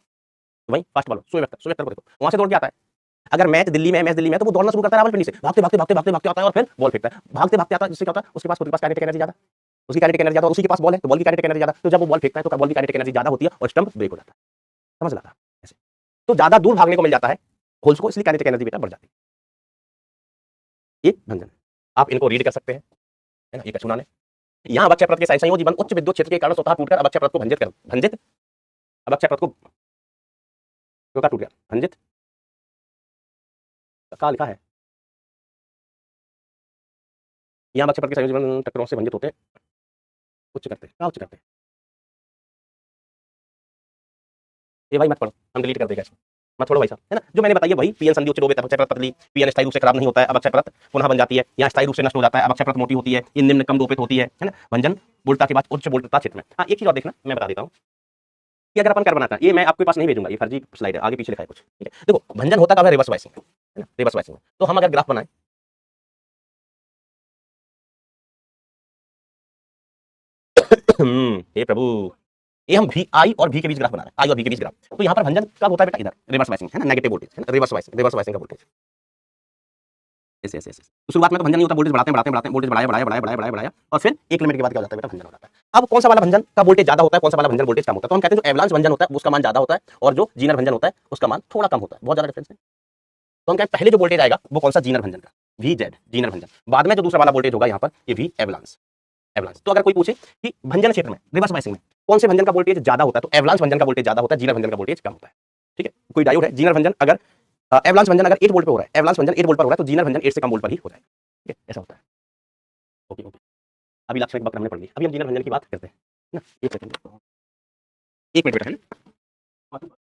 वहीं फास्ट बॉलर शोएब को देखो वहां से दौड़ के आता है। अगर मैच दिल्ली में, मैच दिल्ली में, तो वो दौड़ना शुरू करता है रावलपिंडी से, भागते भागते भागते भागते भागते आता है और फिर बॉल फेंकता है, भागते भागते आता है, जिससे क्या होता है उसके पास खुद के पास काइनेटिक एनर्जी ज्यादा, उसकी काइनेटिक एनर्जी ज्यादा, उसी के पास बॉल है तो बॉल की काइनेटिक एनर्जी ज्यादा, तो जब वो बॉल फेंकता है तो बॉल की काइनेटिक एनर्जी ज्यादा होती है और स्टंप ब्रेक हो जाता है, समझ लगा ऐसे। तो ज्यादा दूर भागने को मिल जाता है होल्स को, इसलिए काइनेटिक एनर्जी बेटा बढ़ जाती है। ये भंजन आप इनको रीड कर सकते हैं, है ना। ये कछुना ने यहाँ अवक्षय परत के संयोजी बंध उच्च विद्युत क्षेत्र के कारण स्वतः टूटकर अवक्षय परत को भंजित अवक्षय परत को टूट गया, भंजित कहाँ लिखा है, यहाँ अवक्षय परत के संयोजी बंध टक्करों से भंजित होते उच्च करते, क्या उच्च करते, ये भाई मत पढ़ो, हम डिलीट कर देगा इसको, मत छोड़ो भाई साहब, है ना। जो मैंने बताया वही, पीएन संधि उच्च डोबे अवक्षय परत पतली, पीएन स्थायी रूप से खराब नहीं होता है, अवक्षय परत पुनः बन जाती है, यहाँ स्थायी रूप से नष्ट हो जाता है, अवक्षय परत मोटी होती है, ये निम्न कम डोपित होती है ना। भंजन बोल्टता के बाद उच्च बोल्टता क्षेत्र में। हाँ एक चीज और देखना, मैं बता देता हूँ कि अगर अपन कर बनाता है, ये मैं आपके पास नहीं भेजूंगा, ये फर्जी स्लाइड है, आगे पीछे लिखा है कुछ, ठीक है। देखो भंजन होता कब है, रिवर्स वाइसिंग, है ना, रिवर्स वाइसिंग। तो हम अगर ग्राफ बनाए, हे प्रभु, ये हम भी आई और भी के बीच ग्राफ बना रहे हैं, आई और भी के बीच ग्राफ। तो यहाँ पर भंजन कब होता है बेटा, इधर रिवर्स वाइसिंग, है ना, नेगेटिव वोल्टेज, है ना, रिवर्स वाइसिंग का वोल्टेज ऐसे ऐसे ऐसे। तो शुरुआत में तो भंजन नहीं होता, वोल्टेज बढ़ाते हैं बढ़ाते हैं बढ़ाते हैं, वोल्टेज बढ़ाया बढ़ाया बढ़ाया बढ़ाया बढ़ाया बढ़ाया और फिर एक लिमिट के बाद क्या हो जाता है बेटा, भंजन हो जाता है। अब कौन सा वाला भंजन का वोल्टेज ज्यादा होता है, कौन सा वाला भंजन वोल्टेज कम होता है, तो हम कहते हैं जो एवलांस भंजन होता है उसका मान ज्यादा होता है और जो जीनर भंजन होता है उसका मान थोड़ा कम होता है, बहुत ज्यादा डिफरेंस है। तो हम कहते हैं पहले जो वोल्टेज आएगा वो कौन सा, जीनर भंजन का, वी जेड जीनर भंजन, बाद में जो दूसरा वाला वोल्टेज होगा यहाँ पर ये वी एवलांस, एवलांस। तो अगर कोई पूछे कि भंजन क्षेत्र में रिवर्स वाइसिंग में कौन से भंजन का वोल्टेज ज्यादा होता है, तो एवलांस भंजन का वोल्टेज ज्यादा होता है, जीनर भंजन का वोल्टेज कम होता है, ठीक है। कोई डायोड है, जीनर भंजन अगर एवलांस भंजन अगर 8 वोल्ट पे हो रहा है, एवलांस भंजन 8 वोल्ट पर हो रहा है, तो जीनर भंजन 8 से कम वोल्ट पर ही हो जाएगा, ठीक है, ऐसा होता है। ओके ओके, अभी लाक्षणिक वक्र हमने पढ़ ली, अभी हम जीनर भंजन की बात करते हैं ना। एक सेकंड, एक मिनट बेटा, है ना।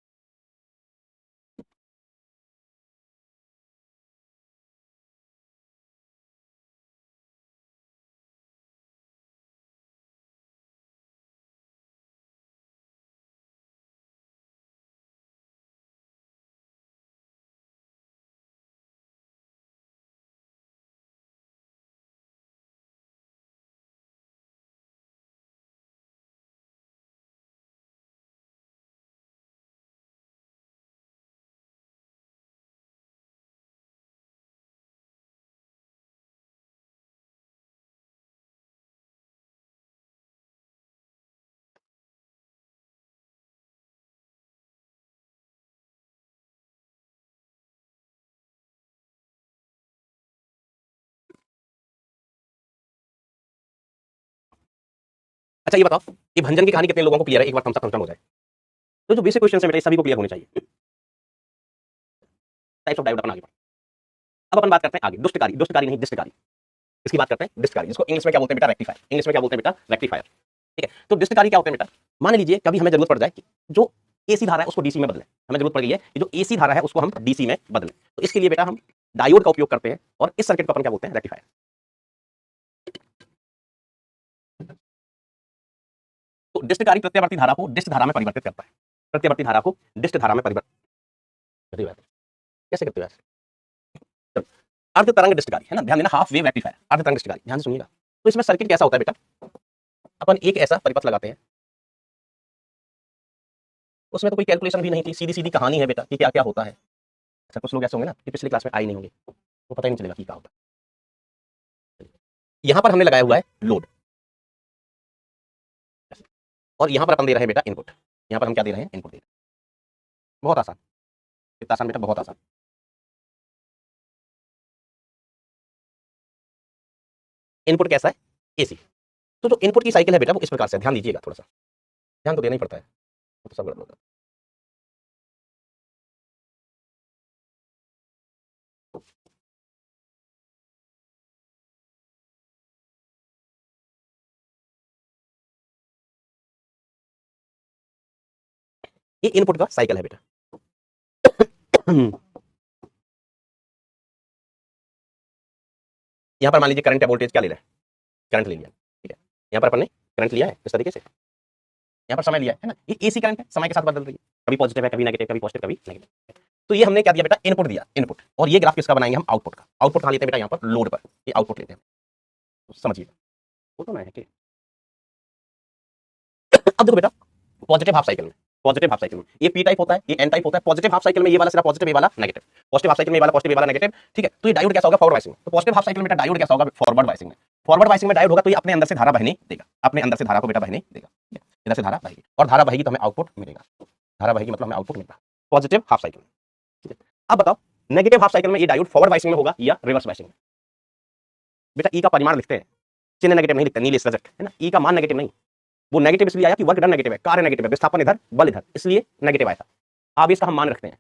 अच्छा ये बताओ, ये भंजन की कहानी कितने लोगों को क्लियर है, एक बार थम्स अप कंफर्म हो जाए। तो जो बेसिक क्वेश्चन है बेटा ये सभी को क्लियर होने चाहिए। टाइप्स ऑफ डायोड अपन आगे बढ़े। अब अपन बात करते हैं आगे दुष्टकारी, दुष्टकारी नहीं डिस्टकारी, इसकी बात करते हैं डिस्टकारी, जिसको इंग्लिश में क्या बोलते हैं बेटा, रेक्टिफायर, इंग्लिश में क्या बोलते हैं बेटा, रेक्टिफायर, ठीक है। तो डिस्टकारी क्या होते हैं बेटा, मान लीजिए कभी हमें जरूरत पड़ जाए कि जो एसी धारा है उसको डीसी में बदलें, हमें जरूरत पड़ गई है कि जो एसी धारा है उसको हम डीसी में बदलें, तो इसके लिए बेटा हम डायोड का उपयोग करते हैं और इस सर्किट को अपन क्या बोलते हैं, रेक्टिफायर। तो डिस्टकारी प्रत्यावर्ती धारा को डिस्ट धारा में परिवर्तित करता है, प्रत्यावर्ती धारा को डिस्ट धारा में परिवर्तित कैसे करते हो यार, अर्ध तरंग डिस्टकारी, है ना, ध्यान देना, हाफ वेव रेक्टिफायर, अर्ध तरंग डिस्टकारी, ध्यान से सुनिएगा। तो इसमें सर्किट कैसा होता है बेटा, अपन एक ऐसा परिपथ लगाते हैं, उसमें तो कोई कैलकुलेशन भी नहीं थी, सीधी सीधी कहानी है बेटा कि क्या क्या होता है। अच्छा कुछ लोग ऐसे होंगे ना कि पिछली क्लास में आए नहीं होंगे, वो पता ही नहीं चलेगा कि क्या होता है। यहां पर हमने लगाया हुआ है लोड और यहां पर अपन दे रहे हैं बेटा इनपुट, यहां पर हम क्या दे रहे हैं, इनपुट दे रहे हैं। बहुत आसान, कितना आसान बेटा, बहुत आसान। इनपुट कैसा है, एसी। तो जो इनपुट की साइकिल है बेटा वो इस प्रकार से, ध्यान दीजिएगा, थोड़ा सा ध्यान तो देना ही पड़ता है, तो सब गड़बड़ होता है। ये इनपुट का साइकिल है बेटा। यहां पर मान लीजिए करंट या वोल्टेज क्या ले रहा है, करंट ले लिया, ठीक है। यहां पर अपन ने करंट लिया है इस तरीके से, यहां पर समय लिया है ना, ये एसी करंट है, समय के साथ बदल रही है, कभी पॉजिटिव है कभी नेगेटिव, कभी पॉजिटिव कभी नेगेटिव। तो ये हमने क्या दिया बेटा, इनपुट दिया, इनपुट। और ये ग्राफ किसका बनाएंगे हम, आउटपुट का। आउटपुट कहां लेते हैं बेटा, यहां पर लोड पर, ये आउटपुट लेते हैं, तो समझिए। वो तो ना है कि अब देखो बेटा, पॉजिटिव हाफ साइकिल में, पॉजिटिव हाफ साइकिल में ये पी टाइप होता है, ये एन टाइप होता है। पॉजिटिव हाफ साइकिल में ये वाला सिर्फ पॉजिटिव, ये वाला नेगेटिव। पॉजिटिव हाफ साइकिल में ये वाला पॉजिटिव, ये वाला नेगेटिव, ठीक है। तो ये डायोड कैसा होगा, फॉरवर्ड बायसिंग में। तो पॉजिटिव हाफ साइकिल में बेटा डायोड कैसा होगा, फॉरवर्ड बायसिंग में। फॉरवर्ड बायसिंग में डायोड होगा तो ये अपने अंदर से धारा बहने देगा, अपने अंदर से धारा को बेटा बहने देगा, इधर से धारा बहेगी, और धारा बहेगी तो हमें आउटपुट मिलेगा। धारा बहेगी मतलब हमें आउटपुट मिलेगा पॉजिटिव हाफ साइकिल में, ठीक है। अब बताओ नेगेटिव हाफ साइकिल में ये डायोड फॉरवर्ड बायसिंग में होगा या रिवर्स बायसिंग में। बेटा ई का परिमाण लिखते हैं, चिन्ह नेगेटिव नहीं लिखते, नीले सजक है ना। ई का मान नेगेटिव नहीं, वो नेगेटिव इसलिए आया कि वर्क डन नेगेटिव है, कार्य नेगेटिव है, विस्थापन इधर बल इधर, इसलिए नेगेटिव आया था। आवेश का हम मान रखते हैं।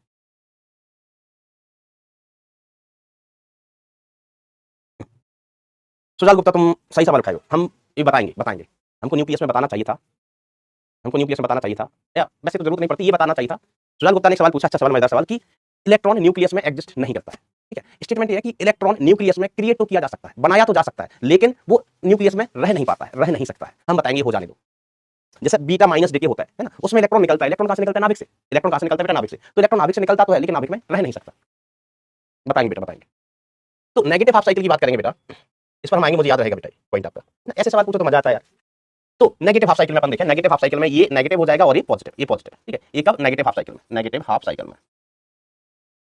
सुजाल गुप्ता तुम सही सवाल खाए हो, हम ये बताएंगे बताएंगे। हमको न्यूक्लियस में बताना चाहिए था, हमको न्यूक्लियस में बताना चाहिए था, या वैसे तो जरूरत नहीं पड़ती, ये बताना चाहिए था। सुजाल गुप्ता ने सवाल पूछा, अच्छा सवाल, मजेदार सवाल, कि इलेक्ट्रॉन न्यूक्लियस में एग्जिस्ट नहीं करता है, ठीक है। स्टेटमेंट ये है कि इलेक्ट्रॉन न्यूक्लियस में क्रिएट तो किया जा सकता है, बनाया तो जा सकता है, लेकिन वो न्यूक्लियस में रह नहीं पाता है, रह नहीं सकता है। हम बताएंगे, हो जाने दो। जैसे बीटा माइनस डीके होता है ना, उसमें इलेक्ट्रॉन निकलता है, इलेक्ट्रॉन कहां से निकलता है, नाभिक से। इलेक्ट्रॉन कहां से निकलता है बेटा, नाभिक से। तो इलेक्ट्रॉन नाभिक से निकलता तो है, लेकिन नाभिक में रह नहीं सकता। बताएंगे बेटा बताएंगे। तो नेगेटिव हाफ साइकिल की बात करेंगे बेटा, इस पर हम आएंगे, मुझे याद रहेगा बेटा पॉइंट आपका। ऐसे सवाल पूछो तो मजा आता है यार। तो नेगेटिव हाफ साइकिल में अपन देखें, नेगेटिव हाफ साइकिल में ये नेगेटिव हो जाएगा और ये पॉजिटिव, ये पॉजिटिव, ठीक है। ये कब, नेगेटिव हाफ साइकिल में, नेगेटिव हाफ साइकिल में,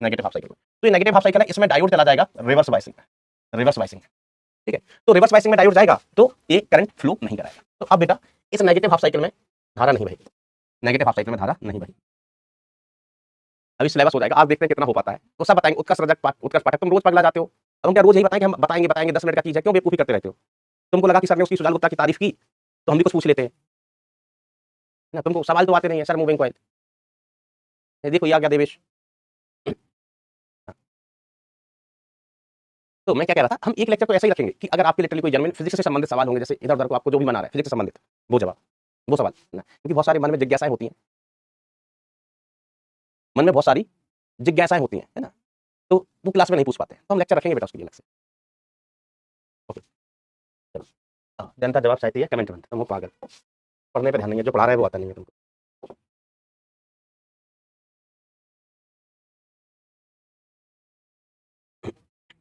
नेगेटिव हाफ साइकिल में। तो ये नेगेटिव हाफ साइकिल है, इसमें डायोड चला जाएगा रिवर्स बायसिंग में, रिवर्स बायसिंग, ठीक है। तो रिवर्स बायसिंग में डायोड जाएगा तो ये करंट फ्लो नहीं कराएगा। तो अब बेटा इस नेगेटिव हाफ साइकिल में धारा नहीं बहेगी, नेगेटिव हाफ साइकिल में धारा नहीं बहेगी। अभी सिलेबस हो जाएगा, आप देखते हैं कितना हो पाता है, तो सब बताएंगे। उत्कर्ष रजक उत्कर्ष पाठक, तुम रोज पगला जाते हो, अब हम क्या रोज यही बताएंगे, हम बताएंगे बताएंगे, 10 मिनट का चीज है, क्यों बेवकूफी करते रहते हो। तुमको लगा कि सर ने उसकी सुजाल गुप्ता की तारीफ की तो हम भी कुछ पूछ लेते हैं ना, तुमको सवाल तो आते नहीं है, सर मूविंग कॉइल, देखो ये आ गया देवेश। तो मैं क्या कह रहा था, हम एक लेक्चर तो ऐसा ही रखेंगे कि अगर आपके लिटरली कोई जनरल फिजिक्स से संबंधित सवाल होंगे, जैसे इधर उधर को आपको जो भी बना रहा है फिजिक्स से संबंधित, वो जवाब, वो सवाल ना, क्योंकि बहुत सारे मन में जिज्ञासाएं होती हैं, मन में बहुत सारी जिज्ञासाएं होती हैं, है ना। तो वो क्लास में नहीं पूछ पाते, तो हम लेक्चर रखेंगे बेटा उसके लिए अलग से। ओके चलो। जनता जवाब चाहती है, कमेंट बनता है, तुम पागल, पढ़ने पर ध्यान नहीं है, जो पढ़ा रहा है वो आता नहीं है तुमको।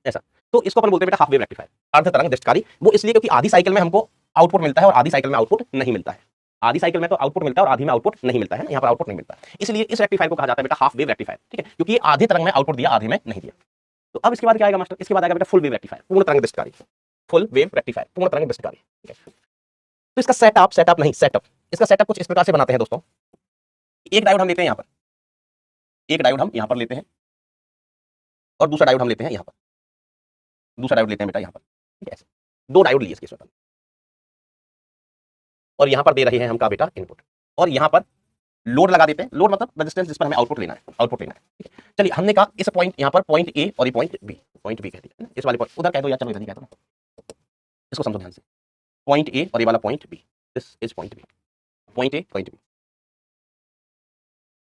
ऐसा, तो इसको अपन बोलते हैं बेटा हाफ वेव रेक्टिफायर, अर्ध तरंग दृष्टिकारी। वो इसलिए क्योंकि आधी साइकिल में हमको आउटपुट मिलता है और आधी साइकिल में आउटपुट नहीं मिलता है। आधी साइकिल में तो आउटपुट मिलता है और आधी में आउटपुट नहीं मिलता है ना, यहाँ पर आउटपुट नहीं मिलता है, इसलिए इस रेक्टिफायर को कहा जाता है बेटा हाफ वेव रेक्टिफायर, ठीक है, क्योंकि ये आधे तरंग में आउटपुट दिया, आधे में नहीं दिया। तो अब इसके बाद क्या आएगा मास्टर, इसके बाद आएगा बेटा फुल वेव रेक्टिफायर, पूर्ण तरंग दृष्टिकारी, फुल वेव रेक्टिफायर, पूर्ण तरंग दृष्टिकारी, ठीक है। तो इसका सेटअप, सेटअप नहीं सेटअप, इसका सेटअप कुछ इस प्रकार से बनाते हैं दोस्तों। एक डायोड हम लेते हैं यहाँ पर, एक डायोड हम यहाँ पर लेते हैं, और दूसरा डायोड हम लेते हैं यहाँ पर, दूसरा डायोड लेते हैं बेटा यहाँ पर, ठीक है। दो डायोड लिए इसके साथ, और यहाँ पर दे रहे हैं हम का बेटा इनपुट, और यहाँ पर लोड लगा देते हैं। लोड मतलब रेजिस्टेंस जिस पर हमें आउटपुट लेना है, आउटपुट लेना है, ठीक है। चलिए हमने कहा इस पॉइंट, यहाँ पर पॉइंट ए और ये पॉइंट बी, पॉइंट बी कह दिया, इस वाले पॉइंट उधर कह दो या चलो इधर ही कह दो, इसको समझो ध्यान से। पॉइंट ए और ये वाला point B, this is point B, point A point B.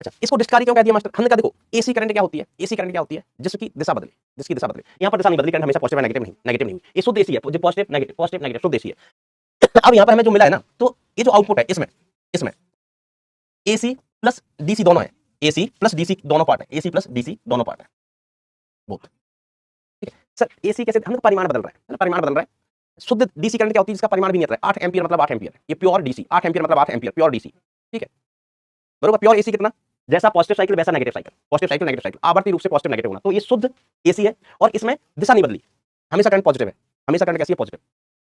अच्छा, इसको डिस्कारी क्यों कह दिया मास्टर, हमने कहा देखो एसी करंट क्या होती है, एसी करंट क्या होती है, जिसकी दिशा बदले, जिसकी दिशा बदले। यहाँ पर दिशा नहीं बदली, करंट हमेशा पॉजिटिव है, नेगेटिव नहीं, नेगेटिव नहीं, ये शुद्ध एसी है, पॉजिटिव नेगेटिव, पॉजिटिव नेगेटिव, शुद्ध एसी है। अब यहाँ पर हमें जो मिला है ना, तो ये जो आउटपुट है इसमें, इसमें एसी प्लस डीसी दोनों है, एसी प्लस डीसी दोनों पार्ट है, एसी प्लस डीसी दोनों पार्ट है, बोथ, ठीक है। सर एसी कैसे, हम परिमाण बदल रहा है, परिमाण बदल रहा है। शुद्ध डीसी करंट क्या होती है, जिसका परिमाण भी नहीं आता है, 8 एम्पियर मतलब 8 एम्पियर, ये प्योर डीसी, 8 एम्पियर मतलब 8 एम्पियर प्योर डीसी, ठीक है, बरोबर। प्योर एसी कितना, जैसा पॉजिटिव साइकिल वैसा negative cycle, positive cycle negative cycle, आवर्ती रूप से पॉजिटिव नेगेटिव होना, तो ये शुद्ध एसी है, और इसमें दिशा नहीं बदली, हमेशा करंट पॉजिटिव है, हमेशा करंट कैसी है, पॉजिटिव।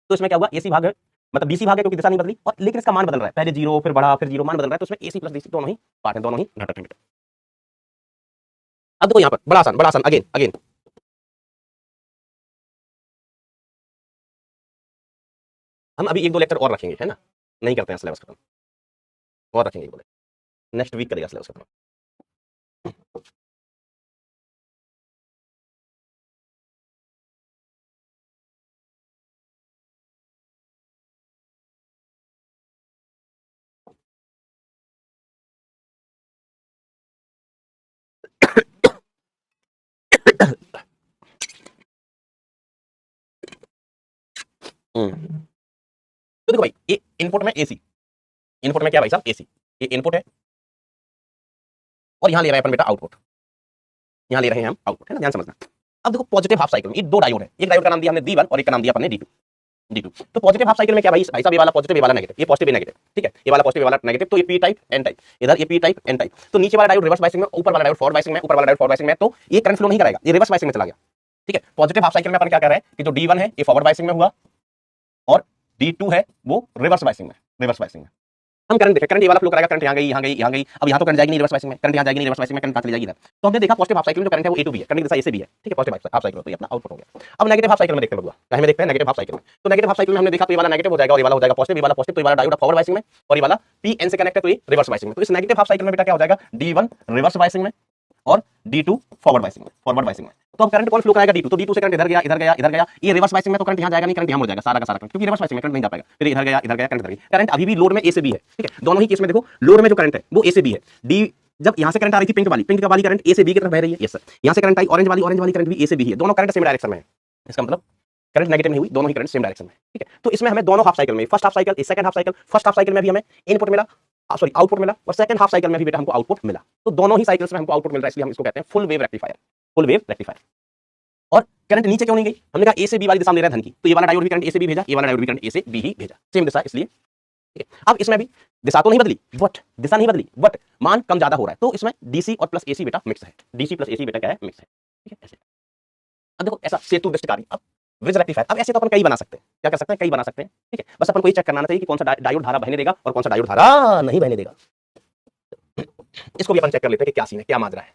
तो इसमें क्या हुआ, एसी भाग है, मतलब डीसी भाग है क्योंकि दिशा नहीं बदली, और लेकिन इसका मान बदल रहा है, पहले जीरो फिर बढ़ा फिर जीरो, मान बदल रहा है, तो इसमें एसी प्लस डीसी दोनों ही पार्ट है, दोनों ही घटक हैं। अब देखो यहाँ पर बड़ा आसान, बड़ा आसान, अगेन अगेन, हम अभी एक दो लेक्चर और रखेंगे, है ना, नहीं करते हैं सिलेबस खत्म, और रखेंगे एक दो लेक्चर, नेक्स्ट वीक करेगा सिलेबस खत्म। तो देखो भाई, ये इनपुट में एसी, इनपुट में क्या भाई साहब, एसी, ये इनपुट है और यहां ले रहे हैं अपन बेटा आउटपुट, यहां ले रहे हैं हम आउटपुट, है ना, ध्यान समझना। अब देखो पॉजिटिव हाफ साइकिल में ये दो डायोड है, एक डायोड का नाम दिया हमने D1 और एक का नाम दिया अपने D2। तो पॉजिटिव हाफ साइकिल में क्या भाई साहब, ये वाला पॉजिटिव, ये वाला नेगेटिव, ये पॉजिटिव, ये नेगेटिव, ठीक है, ये वाला पॉजिटिव, ये वाला नेगेटिव, तो ये पी टाइप एन टाइप, इधर ये पी टाइप एन टाइप। तो नीचे वाला डायोड रिवर्स बाइसिंग में, ऊपर वाला डायोड फॉरवर्ड बाइसिंग में, ऊपर वाला डायोड फॉरवर्ड बाइसिंग में, तो ये करंट फ्लो नहीं कराएगा, ये रिवर्स बाइसिंग में चला गया, ठीक है। पॉजिटिव हाफ साइकिल में अपन क्या कर रहे हैं कि जो D1 है ये फॉरवर्ड बाइसिंग में हुआ और D2 है वो रिवर्स बाइसिंग में, रिवर्स बाइसिंग में। हम करंट देखें, करंट ये वाला फ्लो कराएगा, करंट यहाँ गई, यहाँ गई, यहाँ गई, अब यहाँ तो करंट जाएगी नहीं रिवर्स बाइसिंग में, करंट यहाँ जाएगी नहीं रिवर्स बाइसिंग में, करंट चली जाएगी इधर। तो हमने देखा पॉजिटिव हाफ साइकिल में जो करंट है वो ए टू बी है, करंट की दिशा ए से बी है, ठीक है, पॉजिटिव हाफ साइकिल, तो ये अपना आउटपुट हो गया। अब नेगेटिव हाफ साइकिल में देखते हैं लोग, कहीं में देखते हैं नेगेटिव हाफ साइकिल में। तो नेगेटिव हाफ साइकिल में हमने देखा तो ये वाला नेगेटिव हो जाएगा और ये वाला हो जाएगा पॉजिटिव, ये वाला पॉजिटिव, तो ये वाला डायोड फॉरवर्ड बाइसिंग में और ये वाला पी एन से कनेक्ट है तो ये रिवर्स बाइसिंग में। तो इस नेगेटिव हाफ साइकिल में बेटा क्या हो जाएगा, D1 रिवर्स बाइसिंग में और D2 फॉरवर्ड बाइसिंग में, फॉरवर्ड बाइसिंग में। तो अब करंट कौन फ्लो कराएगा, D2, तो D2 से करंट इधर गया, इधर गया, इधर गया, ये रिवर्स बाइसिंग में तो करंट यहाँ जाएगा नहीं, करंट यहाँ मुड़ जाएगा सारा का सारा करंट, क्योंकि रिवर्स बाइसिंग में करंट नहीं जा पाएगा, फिर इधर गया, इधर गया, करंट इधर गया। करंट अभी भी लोड में ए से बी है, ठीक है, दोनों ही केस में देखो लोड में जो करंट है वो ए से बी है। डी जब यहाँ से करंट आ रही थी पिंक वाली करंट ए से बी की तरफ बह रही है, यस सर। यहाँ से करंट आई ऑरेंज वाली करंट भी ए से बी है, दोनों करंट सेम डायरेक्शन में है, इसका मतलब करंट नेगेटिव नहीं हुई, दोनों ही करंट सेम डायरेक्शन में, ठीक है। तो इसमें हमें दोनों हाफ साइकिल में, first half cycle, second half cycle, first half cycle में भी हमें इनपुट मिला, सॉरी आउटपुट मिला, और सेकंड हाफ साइकिल में भी बेटा हमको आउटपुट मिला। तो दोनों ही साइकिल्स में हमको आउटपुट मिल रहा है, इसलिए हम इसको कहते हैं full wave rectifier, full wave rectifier. और करंट नीचे क्यों नहीं गई, हमने कहा ए से बी वाली दिशा में ले रहा है धन की, तो ये वाला डायोड भी करंट ए से बी भेजा, ये वाला डायोड भी करंट ए से बी ही भेजा, सेम दिशा, इसलिए ठीक है। अब इसमें भी दिशा तो नहीं बदली, बट दिशा नहीं बदली, बट मान कम ज्यादा हो रहा है, तो इसमें डीसी और प्लस एसी बेटा मिक्स है, डीसी प्लस एसी बेटा क्या है, मिक्स है, ठीक है, ऐसे। अब देखो ऐसा सेतु दृष्टिकारी, अब ब्रिज रेक्टिफायर, अब ऐसे तो अपन कई बना सकते हैं, क्या कर सकते हैं, कई बना सकते हैं, ठीक है। बस अपन को ये चेक करना चाहिए कि कौन सा डायोड धारा बहने देगा और कौन सा डायोड धारा नहीं बहने देगा। इसको भी अपन चेक कर लेते हैं कि क्या सीन है, क्या माजरा है,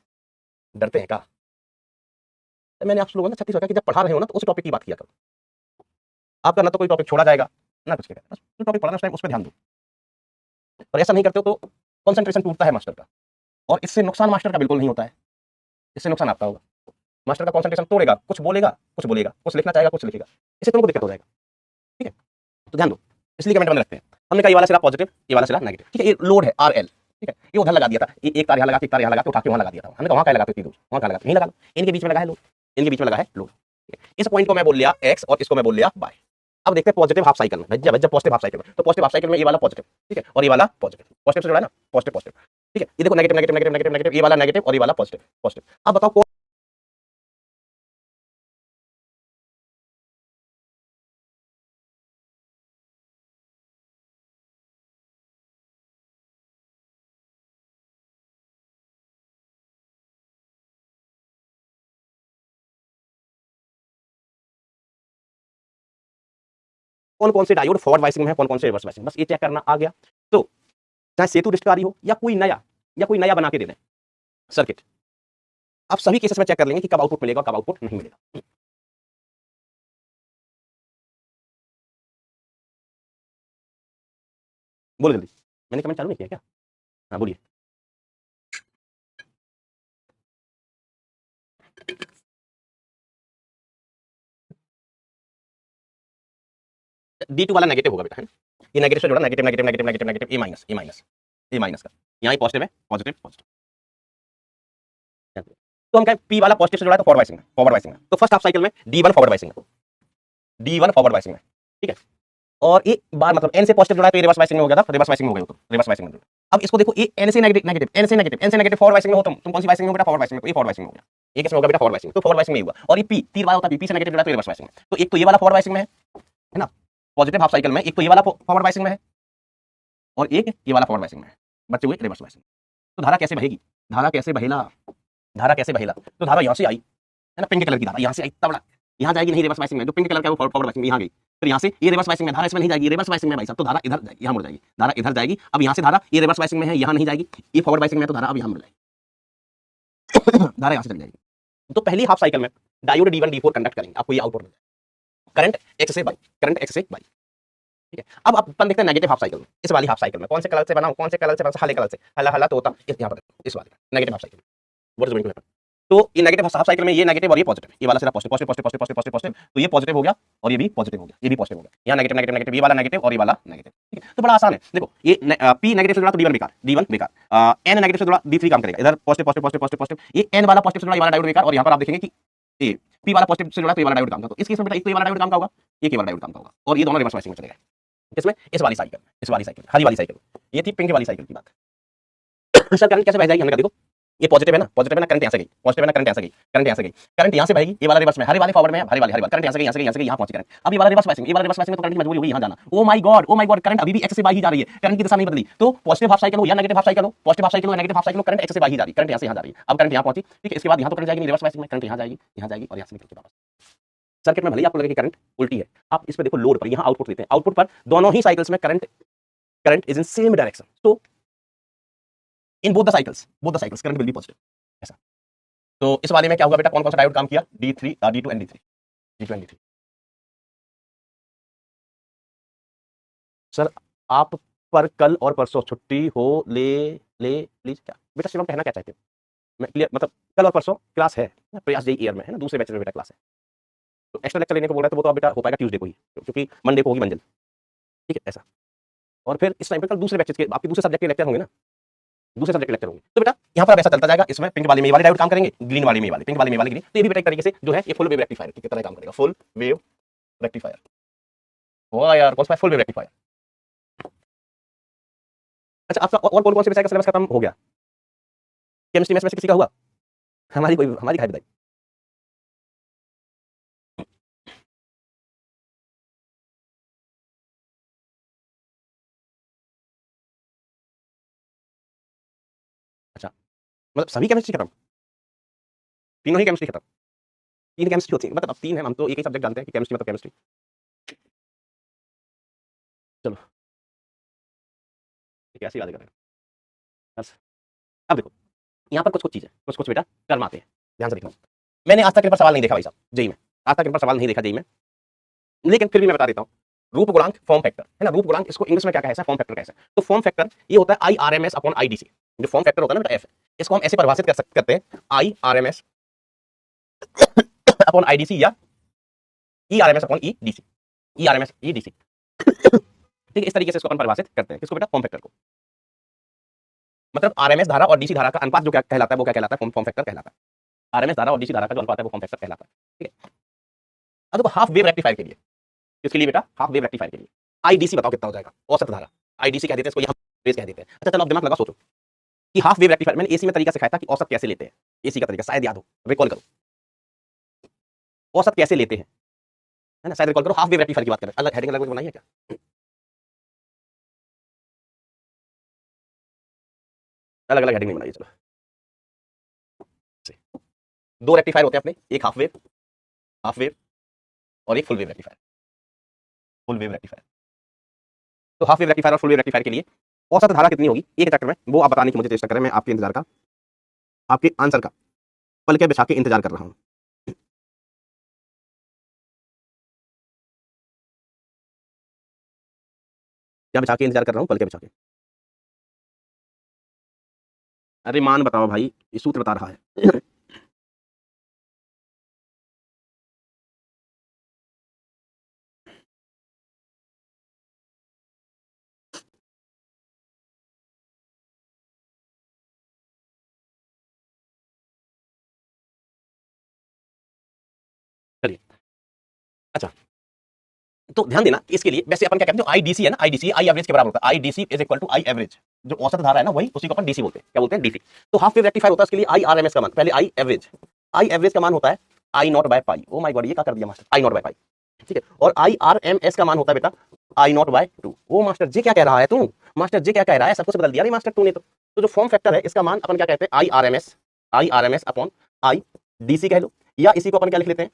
डरते हैं क्या। मैंने आप लोगों ने 36 कि जब पढ़ा रहे हो ना तो उस टॉपिक की बात किया करो, आपका ना तो कोई टॉपिक छोड़ा जाएगा ना कुछ, बस जो टॉपिक पढ़ना उस टाइम उस पर ध्यान दो, और ऐसा नहीं करते हो तो कंसंट्रेशन टूटता है मास्टर का, और इससे नुकसान मास्टर का बिल्कुल नहीं होता है, इससे नुकसान आपका होगा, मास्टर का कंसंट्रेशन तोड़ेगा, कुछ बोलेगा, कुछ लिखना चाहेगा, कुछ लिखेगा, इससे तुमको दिक्कत हो जाएगा, ठीक है। तो ध्यान दो, इसलिए कमेंट में रखते हैं। हमने कहा ये वाला सिरा पॉजिटिव, ये वाला सिरा नेगेटिव, ठीक है। ये लोड है RL, ठीक है, ये उधर लगा दिया था, ये एक तार यहाँ लगा के एक तार यहाँ लगा के उठा के वहां लगा दिया था, हमने कहा वहां क्या लगाते हो, वहां क्या लगाते, नहीं लगा लो, इनके बीच में लगा है लोड, इनके बीच में लगा है लोड। इस पॉइंट को मैं बोल लिया x और इसको मैं बोल लिया y। अब देखते हैं पॉजिटिव हाफ साइकिल में, जब पॉजिटिव हाफ साइकिल में, तो पॉजिटिव हाफ साइकिल में ये वाला पॉजिटिव, ठीक है, और ये वाला पॉजिटिव, पॉजिटिव से जुड़ा है ना, पॉजिटिव, ठीक है। ये देखो negative negative negative negative negative, ये वाला नेगेटिव और ये वाला पॉजिटिव पॉजिटिव। अब बताओ कौन कौन से डायोड फॉरवर्ड बाइसिंग में है, कौन से रिवर्स बाइसिंग, बस ये चेक करना आ गया। तो चाहे सेतु दृष्टिकारी हो या कोई नया बना के दे दें सर्किट, आप सभी केसेस में चेक कर लेंगे कि कब आउटपुट मिलेगा कब आउटपुट नहीं मिलेगा। बोलो जल्दी, मैंने कमेंट चालू नहीं किया क्या, हाँ बोलिए। D2 वाला नेगेटिव होगा बेटा, है ना, ये नेगेटिव से जुड़ा, negative negative negative negative negative, ये माइनस, ये माइनस का, यहाँ ये पॉजिटिव है, पॉजिटिव पॉजिटिव। तो हम कहें P वाला पॉजिटिव से जुड़ा है तो फॉरवर्ड बाइसिंग में, तो फर्स्ट हाफ साइकिल में D1 फॉरवर्ड बाइसिंग में, D1 फॉरवर्ड बाइसिंग में, ठीक है। और एक बार मतलब n से पॉजिटिव जुड़ा है तो ये रिवर्स बाइसिंग में हो गया था, रिवर्स बाइसिंग में हो गया, तो रिवर्स बाइसिंग में। अब इसको देखो, ये n से नेगेटिव फॉरवर्ड बाइसिंग में हो, तुम कौन सी बाइसिंग में हो बेटा, फॉरवर्ड बाइसिंग में, ये फॉरवर्ड बाइसिंग में हो गया, ये किसमें होगा बेटा, फॉरवर्ड बाइसिंग, तो फॉरवर्ड बाइसिंग में हुआ। और ये P तीर वाला होता है, P से नेगेटिव जुड़ा तो रिवर्स बाइसिंग में, तो एक तो ये वाला फॉरवर्ड बाइसिंग में है ना, पॉजिटिव हाफ साइकिल में, एक तो ये वाला फॉरवर्ड बाइसिंग में है और एक ये वाला फॉरवर्ड बाइसिंग में है, बच्चे हुए रिवर्स बाइसिंग। तो धारा कैसे बहेगी, धारा कैसे बहेला, तो धारा यहाँ से आई है ना, पिंक कलर की धारा यहाँ से आई, तब यहाँ जाएगी नहीं रिवर्स बाइसिंग में, जो पिंक कलर का वो फॉरवर्ड बाइसिंग में यहाँ गई, फिर यहाँ से ये रिवर्स बाइसिंग में, धारा इसमें नहीं जाएगी, रिवर्स बाइसिंग में भाई साहब, तो धारा इधर जाएगी, यहाँ मुड़ जाएगी, धारा इधर जाएगी। अब यहाँ से धारा ये रिवर्स बाइसिंग में है, यहाँ नहीं जाएगी, ये फॉरवर्ड बाइसिंग में, तो धारा अब यहाँ मुड़ जाएगी, धारा यहाँ से चल जाएगी। तो पहली हाफ साइकिल में डायोड D1 D4 कंडक्ट करेंगे, आपको ये आउटपुट मिल जाएगा, करंट x से y, ठीक है। अब अपन देखते हैं नेगेटिव हाफ साइकिल में, इस वाली हाफ साइकिल में कौन से कलर से बनाऊं, हले कलर से, हला तो होता यहाँ पर इस वाले negative half cycle, what is going to happen, तो ये नेगेटिव हाफ साइकिल में ये नेगेटिव और ये पॉजिटिव, ये वाला सिर्फ positive positive positive positive positive positive, तो ये पॉजिटिव हो गया और ये भी पॉजिटिव हो गया, ये भी पॉजिटिव हो गया, यहाँ नेगेटिव नेगेटिव नेगेटिव, ये वाला नेगेटिव और ये वाला नेगेटिव, ठीक है। तो बड़ा आसान है, देखो ये पी नेगेटिव से जुड़ा तो D1 बेकार, D1 बेकार, एन नेगेटिव से जुड़ा D3 काम करेगा, इधर positive positive positive positive positive, ये एन वाला पॉजिटिव से जुड़ा ये वाला डायोड बेकार, और यहाँ पर आप देखेंगे कि ये पी वाला पॉजिटिव से जुड़ा तो ये वाला डायोड काम का, तो इस केस में बेटा एक तो ये वाला डायोड काम का होगा, ये वाला डायोड काम का होगा, और ये दोनों रिवर्स बायसिंग में चलेगा। किसमें? इस वाली साइकिल हरी वाली साइकिल, ये थी पिंक वाली साइकिल की बात। सर करंट कैसे बह जाएगी? हमने कहा देखो ये पॉजिटिव है ना, करंट यहाँ से गई, पॉजिटिव है ना, करंट यहाँ से गई, करंट यहाँ से गई, करंट यहाँ से बहेगी, ये वाला रिवर्स में, हरे वाले फॉरवर्ड में है, हरे वाले करंट यहाँ से गई, यहाँ से गई, यहाँ से गई, यहाँ पहुंची करंट। अब ये वाला रिवर्स बायसिंग, में तो करंट की मजबूरी होगी यहाँ जाना। ओ माय गॉड, करंट अभी भी एक्स से बाई ही जा रही है, करंट की दिशा नहीं बदली। तो पॉजिटिव हाफ साइकिल हो या नेगेटिव हाफ साइकिल हो, पॉजिटिव हाफ साइकिल हो या नेगेटिव हाफ साइकिल हो, करंट एक्स से बाई ही जा रही है, करंट यहाँ से यहाँ जा रही है। अब करंट यहाँ पहुंची, ठीक है, इसके बाद यहाँ तो करंट जाएगी रिवर्स बायसिंग में, करंट यहाँ जाएगी और यहाँ से निकल के वापस सर्किट में भले ही आपको लगे कि करंट उल्टी है, आप इस पे देखो लोड पर, यहाँ आउटपुट देते हैं, आउटपुट पर दोनों ही साइकिल्स में current is in same direction, तो in both the cycles current will be positive, ऐसा। तो इस वाले में क्या होगा बेटा, कौन कौन सा डायोड काम किया? D3 D2 and D3। Sir आप पर कल और परसों छुट्टी हो ले प्लीज, क्या बेटा शिवम कहना क्या चाहते हो? मैं क्लियर, मतलब कल और परसों क्लास है ना, प्रयास JEE ईयर में है ना, दूसरे बैच में बेटा क्लास है, तो एक्स्ट्रा लेक्चर लेने को बोल रहा है, तो वो तो बेटा हो पाएगा ट्यूसडे को ही, क्योंकि मंडे को होगी मंजिल, ठीक है ऐसा। और फिर इस टाइम पे कल दूसरे बैचेस के आपके दूसरे सब्जेक्ट के लेक्चर होंगे ना, दूसरे सब्जेक्ट लेक्चर होंगे, तो बेटा यहाँ पर ऐसा चलता जाएगा, इसमें पिंक वाले में वाले डायोड काम करेंगे, ग्रीन वाले में वाले, पिंक वाले में वाले ग्रीन, तो ये भी बेटा एक तरीके से जो है ये फुल वेव रेक्टिफायर की तरह काम करेगा, फुल वेव रेक्टिफायर होगा यार, कौन सा फुल वेव रेक्टिफायर। अच्छा आपका और कौन कौन से विषय का सिलेबस खत्म हो गया? केमिस्ट्री में से किसी का हुआ? हमारी खाई बताई। अच्छा मतलब सभी केमिस्ट्री खत्म, तीनों ही केमिस्ट्री खत्म, तीन केमिस्ट्री होती है, मतलब अब तीन है, हम तो एक ही सब्जेक्ट जानते हैं कि केमिस्ट्री मतलब केमिस्ट्री। चलो ठीक है, ऐसी बात करें बस। अब देखो यहाँ पर कुछ चीजें, कुछ बेटा कर्म आते हैं, ध्यान से देखना। मैंने आज तक इन पर सवाल नहीं देखा भाई साहब जेई में, आज तक इन पर सवाल नहीं देखा जेई में, लेकिन फिर भी मैं बता देता हूँ। रूप गुणांक फॉर्म फैक्टर है ना, रूप गुणांक इसको इंग्लिश में क्या कहता है, फॉर्म फैक्टर कैसे? तो फॉर्म फैक्टर ये होता है IRMS अपॉन IDC, जो फॉर्म फैक्टर होता है ना बेटा एफ, इसको हम ऐसे परिभाषित करते हैं IRMS अपॉन IDC या ERMS upon EDC, ERMS EDC, ठीक है, इस तरीके से इसको अपन परिभाषित करते हैं, किसको बेटा? फॉर्म फैक्टर को। मतलब RMS धारा और DC धारा का अनुपात जो क्या कहलाता है, वो क्या कहलाता है? फॉर्म फैक्टर कहलाता है। RMS धारा और DC धारा का जो अनुपात है वो फॉर्म फैक्टर कहलाता है, ठीक है। अब देखो हाफ वेव रेक्टिफायर के लिए, किसके लिए बेटा? हाफ वेव रेक्टिफायर के लिए IDC बताओ कितना हो जाएगा? औसत धारा IDC कह देते हैं इसको, यहाँ बेस कह देते हैं। अच्छा चलो अब दिमाग लगा सोचो कि हाफ वेव रेक्टिफायर, मैंने AC में तरीका सिखाया था कि औसत कैसे लेते हैं, AC का तरीका शायद याद हो, रिकॉल करो, औसत कैसे लेते हैं, है ना, शायद रिकॉल करो। हाफ वेव रेक्टिफायर की बात करें, अलग हेडिंग अलग बनाई है क्या? अलग अलग हेडिंग नहीं बनाई, चलो। दो रेक्टिफायर होते हैं अपने, एक हाफ वेव और एक full wave rectifier, full wave rectifier. तो हाफ वेव रेक्टिफायर और फुल वेव रेक्टिफायर के लिए औसत धारा कितनी होगी एक चक्कर में, वो आप बताने की मुझे चेष्टा करें, मैं आपके इंतजार का, आपके आंसर का पल के बिछा के इंतजार कर रहा हूं। क्या बिछा के इंतजार कर रहा हूं? पल के बिछा के। अरे मान बताओ भाई, ये सूत्र बता रहा है। चलिए अच्छा, तो ध्यान देना इसके लिए वैसे अपन क्या कहते हैं, जो IDC है ना, IDC आई एवरेज के बराबर होता है, IDC is equal to I average, जो औसत धारा है ना वही, उसी को अपन DC बोलते हैं, क्या बोलते हैं? DC। तो हाफ वेव रेक्टिफायर होता है उसके लिए IRMS का मान, पहले आई एवरेज का मान होता है I not by pi. Oh my God, ये क्या कर दिया master, I not by pi, ठीक है। और IRMS का मान होता है बेटा I नॉट बाय 2। ओ मास्टर जी क्या कह रहा है तू, मास्टर जी क्या कह रहा है, सब कुछ बदल दिया नहीं मास्टर तूने तो जो फॉर्म फैक्टर है इसका मान अपन क्या कहते हैं? IRMS अपॉन IDC कह लो, या इसी को अपन क्या लिख लेते हैं,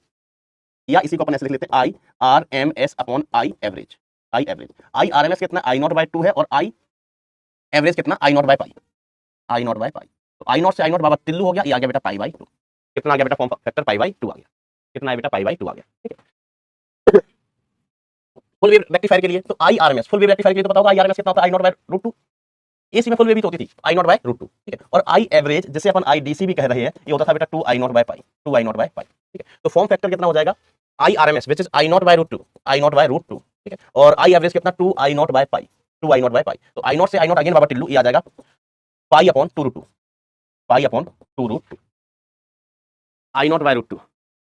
या इसी को अपन ऐसे लिख लेते हैं IRMS upon I average. IRMS कितना? I नॉट बाय 2 है, और I एवरेज कितना? I नॉट बाय पाई, तो I नॉट से I नॉट बाबा टिल्लू हो गया, ये आ गया बेटा पाई बाई 2। कितना आ गया बेटा? फॉर्म फैक्टर पाई बाई 2 आ गया। कितना है बेटा? पाई बाई 2 आ गया, ठीक है। फुल वेव रेक्टिफायर के लिए तो IRMS, फुल वेव रेक्टिफायर के लिए तो पता होगा IRMS कितना होता है? I नॉट बाय √2, एसी में फुल वेव भी तो होती थी आई नॉट बाय रूट टू, ठीक है। और आई एवरेज जिसे अपन आई डीसी भी कह रहे हैं ये होता था बेटा 2 I naught by pi, 2 I naught by pi, ठीक है। तो फॉर्म फैक्टर कितना हो जाएगा I R M S which is I naught by root two, I naught by root two, ठीक है। और आई एवरेज कितना 2 I naught by pi, 2 I naught by pi. तो आई नॉट से आई नॉट अगेन बाबा टिल्लू ये आ जाएगा pi upon 2 root to, pi upon 2 root two, I naught by root two,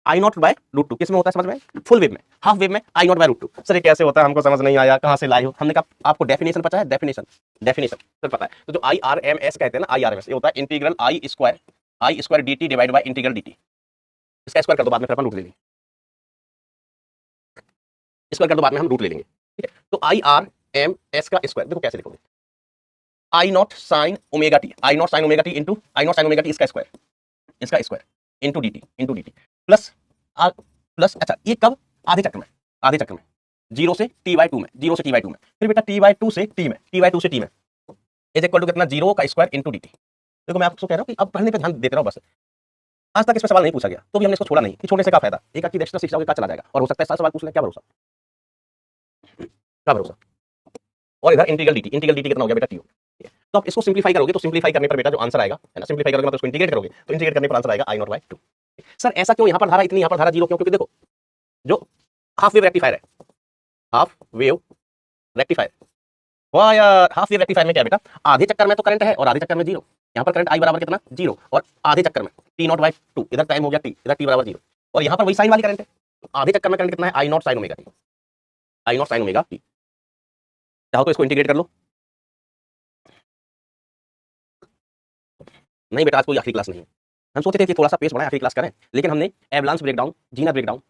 I naught by root two किस में होता है समझ में, फुल वेव में, हाफ वेव में I naught by root two. Sir ये कैसे होता है हमको समझ नहीं आया, कहां से लाए हो? हमने कहा आपको डेफिनेशन पता है, डेफिनेशन डेफिनेशन सर पता है। तो जो आई आर एम एस कहते हैं ना, आई आर एम एस ये होता है integral I square D T divide by integral D T. इसका स्क्वायर कर दो बाद में फिर अपन रूट ले लेंगे, स्क्वायर कर दो बाद में हम रूट ले लेंगे, ठीक है। तो आई आर एम एस का स्क्वायर देखो कैसे लिखोगे, I naught sine omega T, I naught sine omega T into I naught sine omega T इसका square into D T plus plus अच्छा ये कब आधे चक्कर में 0 से टी बाई टू में, 0 से टी बाई टू में, फिर बेटा टी बाई टू से टी में, टी बाई टू से टी में इज इक्वल टू कितना 0 का स्क्वायर इंटू डी टी। देखो मैं आपको कह रहा हूँ कि अब पढ़ने पे ध्यान देते रहो बस। आज तक इसमें सवाल नहीं पूछा गया तो भी हमने इसको छोड़ा नहीं कि छोड़ने से क्या फायदा, एक अच्छी एक्स्ट्रा शिक्षा का चला जाएगा और हो सकता है 7 सवाल पूछ ले, क्या भरोसा, क्या भरोसा। और इधर इंटीग्रल डी टी कितना हो गया बेटा टी हो। तो आप इसको सिंप्लीफाई करोगे तो सिंप्लीफाई करने पर बेटा जो आंसर आएगा है ना, सिंप्लीफाई करोगे मतलब उसको इंटीग्रेट करोगे तो इंटीग्रेट करने पर आंसर आएगा आई नॉट बाय टू। सर ऐसा क्यों, यहाँ पर धारा इतनी, यहाँ पर धारा 0 क्यों? क्योंकि देखो जो हाफ वेव रेक्टिफायर है, हाफ वेव रेक्टिफायर वाह यार, हाफ वेव रेक्टिफायर में क्या है बेटा, आधे चक्कर में तो करंट है और आधे चक्कर में 0। यहाँ पर करंट आई बराबर कितना 0 और आधे चक्कर में टी नॉट बाय टू, इधर टाइम हो गया टी, इधर टी बराबर 0 और यहाँ पर वही साइन वाली करंट है। आधे चक्कर में करंट कितना है I naught sine omega T, I naught sine omega T. चाहो तो इसको इंटीग्रेट कर लो। नहीं बेटा आज कोई आखिरी क्लास नहीं है, हम सोचते थे कि थोड़ा सा पेस बढ़ाएं आखिरी क्लास करें, लेकिन हमने एवलांस ब्रेकडाउन, जीना ब्रेकडाउन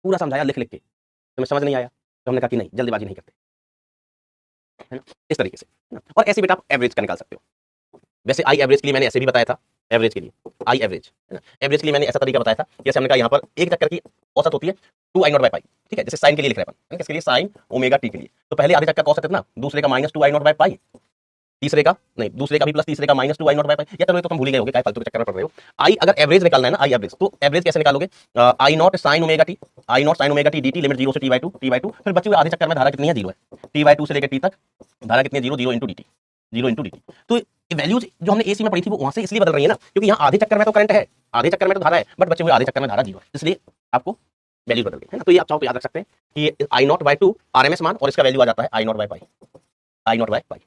पूरा समझाया लिख लिख के, तो हमें समझ नहीं आया तो हमने कहा कि नहीं जल्दीबाजी नहीं करते, है ना, इस तरीके से, है ना। और ऐसे बेटा आप एवरेज का निकाल सकते हो। वैसे आई एवरेज के लिए मैंने ऐसे भी बताया था, एवरेज के लिए आई एवरेज, है ना, एवरेज के लिए मैंने ऐसा तरीका बताया था, जैसे हमने कहा यहाँ पर एक चक्कर की औसत होती है 2 आई नॉट बाय पाई, ठीक है, जैसे साइन के लिए लिख रहे हैं अपन, किसके लिए, साइन ओमेगा टी के लिए। तो पहले आधे चक्कर का औसत कितना, दूसरे का माइनस 2 आई नॉट बाय पाई, तीसरे का नहीं, दूसरे का भी प्लस तीसरे का माइनस 2 आई नॉट बाय पाई। या चलो ये तो तुम भूल ही गए होगे, क्या फालतू के चक्कर में पड़ रहे हो। आई अगर एवरेज निकालना है ना, आई एवरेज, तो एवरेज कैसे निकालोगे, I naught sine omega T, I naught sine omega T D T limit 0 से टी बाई टू, फिर बचे हुए आधे चक्कर में धारा कितनी है 0 है, टी बाई टू से लेकर टी तक धारा कितनी है 0, 0 into D T, 0 into D T. तो वैल्यूज जो हमने एसी में पढ़ी थी वो वहां से इसलिए बदल रही है ना, क्योंकि यहाँ आधे चक्कर में तो करंट है, आधे चक्कर में तो धारा है, बट बचे हुए आधे चक्कर में धारा 0 है, इसलिए आपको वैल्यू बदल गई, है ना। तो ये आप चाहो तो याद रख सकते हैं कि I naught by two RMS मान और इसका वैल्यू आ जाता है I naught by pi, I naught by pi,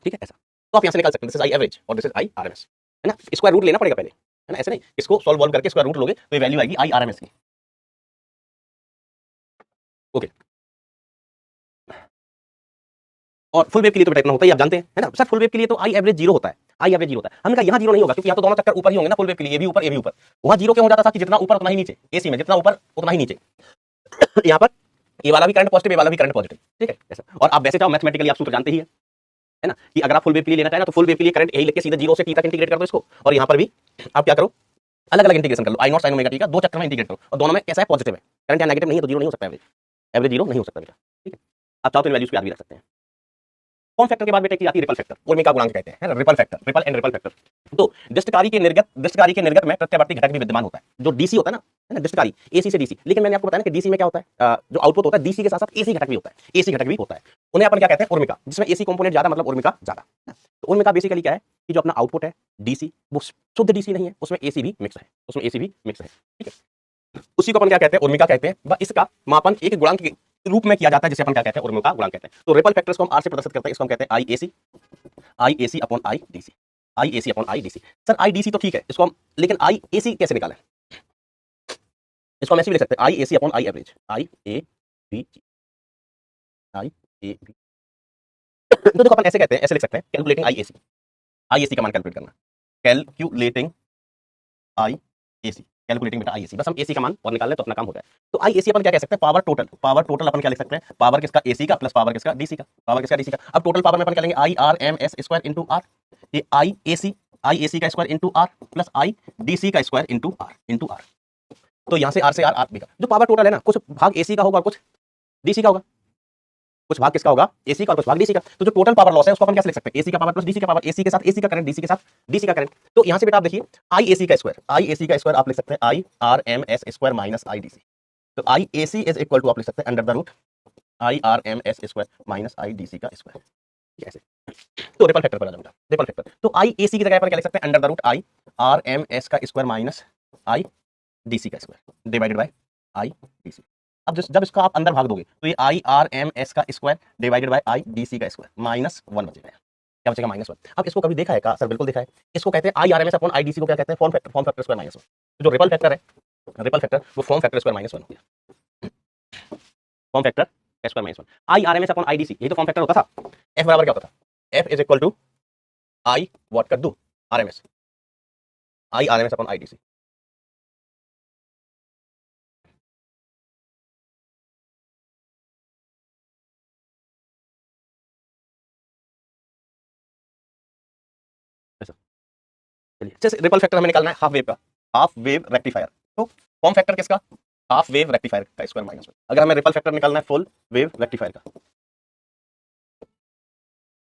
ठीक है। ऐसा तो आप यहां से निकाल सकते हैं, दिस इज आई एवरेज और दिस इज आई आरएमएस, है ना। स्क्वायर रूट लेना पड़ेगा पहले, है ना, ऐसे नहीं, इसको सॉल्व करके स्क्वायर रूट लोगे तो ये वैल्यू आएगी आई आरएमएस की, ओके। और फुल वेव के लिए तो बेटा इतना होता है, आप जानते हैं, है ना। सर फुल वेव के लिए तो आई एवरेज 0 होता है, आई एवरेज 0 होता है। हमने कहा यहाँ 0 नहीं होगा क्योंकि यहाँ तो दोनों चक्कर ऊपर ही होंगे ना, फुल वेव के लिए ये भी ऊपर ये भी ऊपर। वहां 0 क्यों हो जाता था कि जितना ऊपर उतना ही नीचे, एसी में जितना ऊपर उतना ही नीचे। यहाँ पर ये वाला भी करंट पॉजिटिव, ये वाला भी करंट पॉजिटिव, ठीक है ऐसा। और आप वैसे चाहो मैथमेटिकली आप सूत्र जानते ही है ना, कि अगर आप फुल वेव के लिए लेना चाहे ना तो फुल वेव के लिए करंट यही लेके सीधे 0 से टी तक इंटीग्रेट कर दो इसको, और यहाँ पर भी आप क्या करो अलग अलग इंटीग्रेशन कर लो, आई नॉट साइन ओमेगा टी का 2 चक्कर में इंटीग्रेट करो, और दोनों में कैसा है पॉजिटिव है, करंट या नेगेटिव नहीं है तो 0 नहीं हो सकता, एवरेज 0 नहीं हो सकता बेटा, ठीक है। आप चाहो तो वैल्यूज को याद भी रख सकते हैं। फॉर्म फैक्टर के बाद बेटा की आती है रिपल फैक्टर, ओर्मिका गुणांक कहते हैं, है ना, ripple factor, ripple and ripple factor. तो डिस्टकारी के निर्गत में प्रत्यावर्ती घटक भी विद्यमान होता है, जो डीसी होता है ना डिस्टकारी, एसी से डीसी। लेकिन मैंने आपको बताया ना कि डीसी में क्या होता है, जो आउटपुट होता है डीसी के साथ साथ एसी घटक भी होता है, एसी घटक भी होता है, उन्हें अपन क्या कहते हैं ओर्मिका, जिसमें एसी कंपोनेंट ज्यादा मतलब ओर्मिका ज्यादा। तो ओर्मिका बेसिकली क्या है कि जो अपना आउटपुट है डीसी वो शुद्ध डीसी नहीं है, उसमें एसी भी मिक्स है, उसमें एसी भी मिक्स है, ठीक है। उसी को अपन क्या कहते हैं ओर्मिका कहते हैं। इसका मापन एक गुणांक के रूप में किया जाता है जिसे अपन क्या कहते हैं ओर्मिका गुणांक कहते हैं। तो रिपल फैक्टर्स को हम आर से प्रदर्शित करते हैं, इसको हम कहते हैं I AC upon I DC, I AC upon I DC. Sir I DC तो ठीक है इसको हम, लेकिन आई एसी कैसे निकालें, इसको हम ऐसे भी लिख सकते हैं I AC upon I average, I A B I A B. तो देखो अपन ऐसे कहते हैं, ऐसे लिख सकते हैं कैलकुलेटिंग आई एसी का मान कैलकुलेट करना, कैलकुलेटिंग आई एसी, कैलकुलेटिंग बेटा आई एसी, बस हम एसी का मान और निकाल लें तो अपना काम हो जाए। तो आई एसी अपन क्या कह सकते हैं पावर टोटल अपन क्या लिख सकते हैं, पावर किसका एसी का प्लस पावर किसका डीसी का, पावर किसका डीसी का। अब टोटल पावर में अपन क्या लेंगे I R M S square into R, ये आई एसी का square into R plus I DC का स्क्वायर इंटू आर। तो यहाँ से आर से आर बिका, जो पावर टोटल है ना कुछ भाग एसी का होगा और कुछ डीसी का होगा, कुछ भाग किसका होगा एसी का और कुछ भाग डीसी का। तो जो टोटल पावर लॉस है उसको अपन कैसे लिख सकते हैं, एसी का पावर प्लस डीसी का पावर, एसी के साथ एसी का करंट, डीसी के साथ डीसी का करंट। तो यहाँ से बेटा आप देखिए आई एसी का स्क्वायर आप लिख सकते हैं I R M S square minus I DC. तो I AC is equal to आप लिख सकते हैं under the root I R M S square minus I DC का स्क्वायर। ठीक है ऐसे। तो रिपल फैक्टर पर आ जाओ बेटा, रिपल फैक्टर। तो आई ए सी की जगह पर क्या लिख सकते हैं, under the root I R M S का square minus I D C का square divided by I D C. अब जब इसको आप अंदर भाग दोगे तो ये आई आर एम एस का square divided by I D C का स्क्वायर माइनस वन बचेगा। क्या बचेगा, माइनस वन। अब इसको कभी देखा है का, सर बिल्कुल देखा है। इसको कहते हैं I R M S upon I D C को क्या कहते हैं, form factor square minus one. तो जो रिपल फैक्टर है, रिपल फैक्टर वो form factor square minus one हो गया, form factor square minus one. I R M S upon I D C, ये तो फॉर्म फैक्टर होता था। एफ बराबर क्या होता था, F is equal to I what कर दू R M S, I R M S upon I D C. चलिए जैसे रिपल फैक्टर हमें निकालना है हाफ वेव का, हाफ वेव रेक्टिफायर। तो फॉर्म फैक्टर किसका, हाफ वेव रेक्टिफायर का स्क्वायर माइनस वन। अगर हमें रिपल फैक्टर निकालना है फुल वेव रेक्टिफायर का,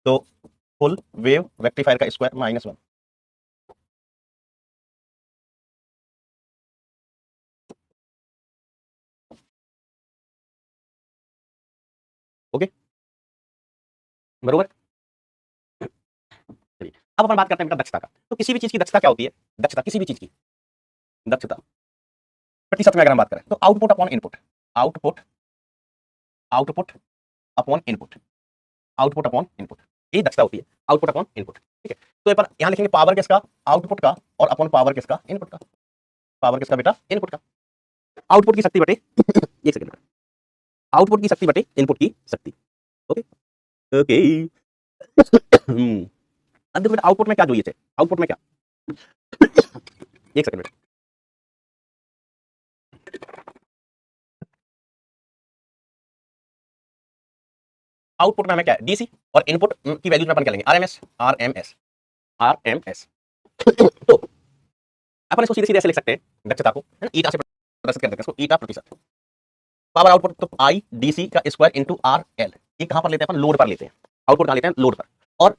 तो फुल वेव रेक्टिफायर का स्क्वायर माइनस वन। ओके बरोबर। चलिए अब अपन बात करते हैं बेटा दक्षता का। तो किसी भी चीज की दक्षता क्या होती है, दक्षता किसी भी चीज की दक्षता प्रतिशत में अगर हम बात करें तो output upon input, output output upon input, output upon input, ये दक्षता होती है, आउटपुट अपॉन इनपुट। ठीक है, तो यहाँ लिखेंगे पावर किसका, आउटपुट का, और अपॉन पावर किसका, इनपुट का। पावर किसका बेटा, इनपुट का। आउटपुट की शक्ति बटे एक सेकंड, आउटपुट की शक्ति बटे इनपुट की शक्ति। ओके ओके अब देखो बेटा आउटपुट में क्या જોઈએ છે, आउटपुट में क्या, एक सेकंड बेटा। आउटपुट में हमें क्या है, डीसी, और इनपुट की वैल्यूज में अपन क्या लेंगे, आरएमएस, आरएमएस, आरएमएस। तो अपन इसको सीधे सीधे ऐसे लिख सकते हैं दक्षता को, है ना, ईटा से प्रदर्शित कर देते हैं इसको, ईटा प्रतिशत। पावर आउटपुट तो आई डीसी का स्क्वायर इंटू आर एल, ये कहां पर लेते हैं अपन, लोड पर लेते हैं। आउटपुट कहां लेते हैं, लोड पर। और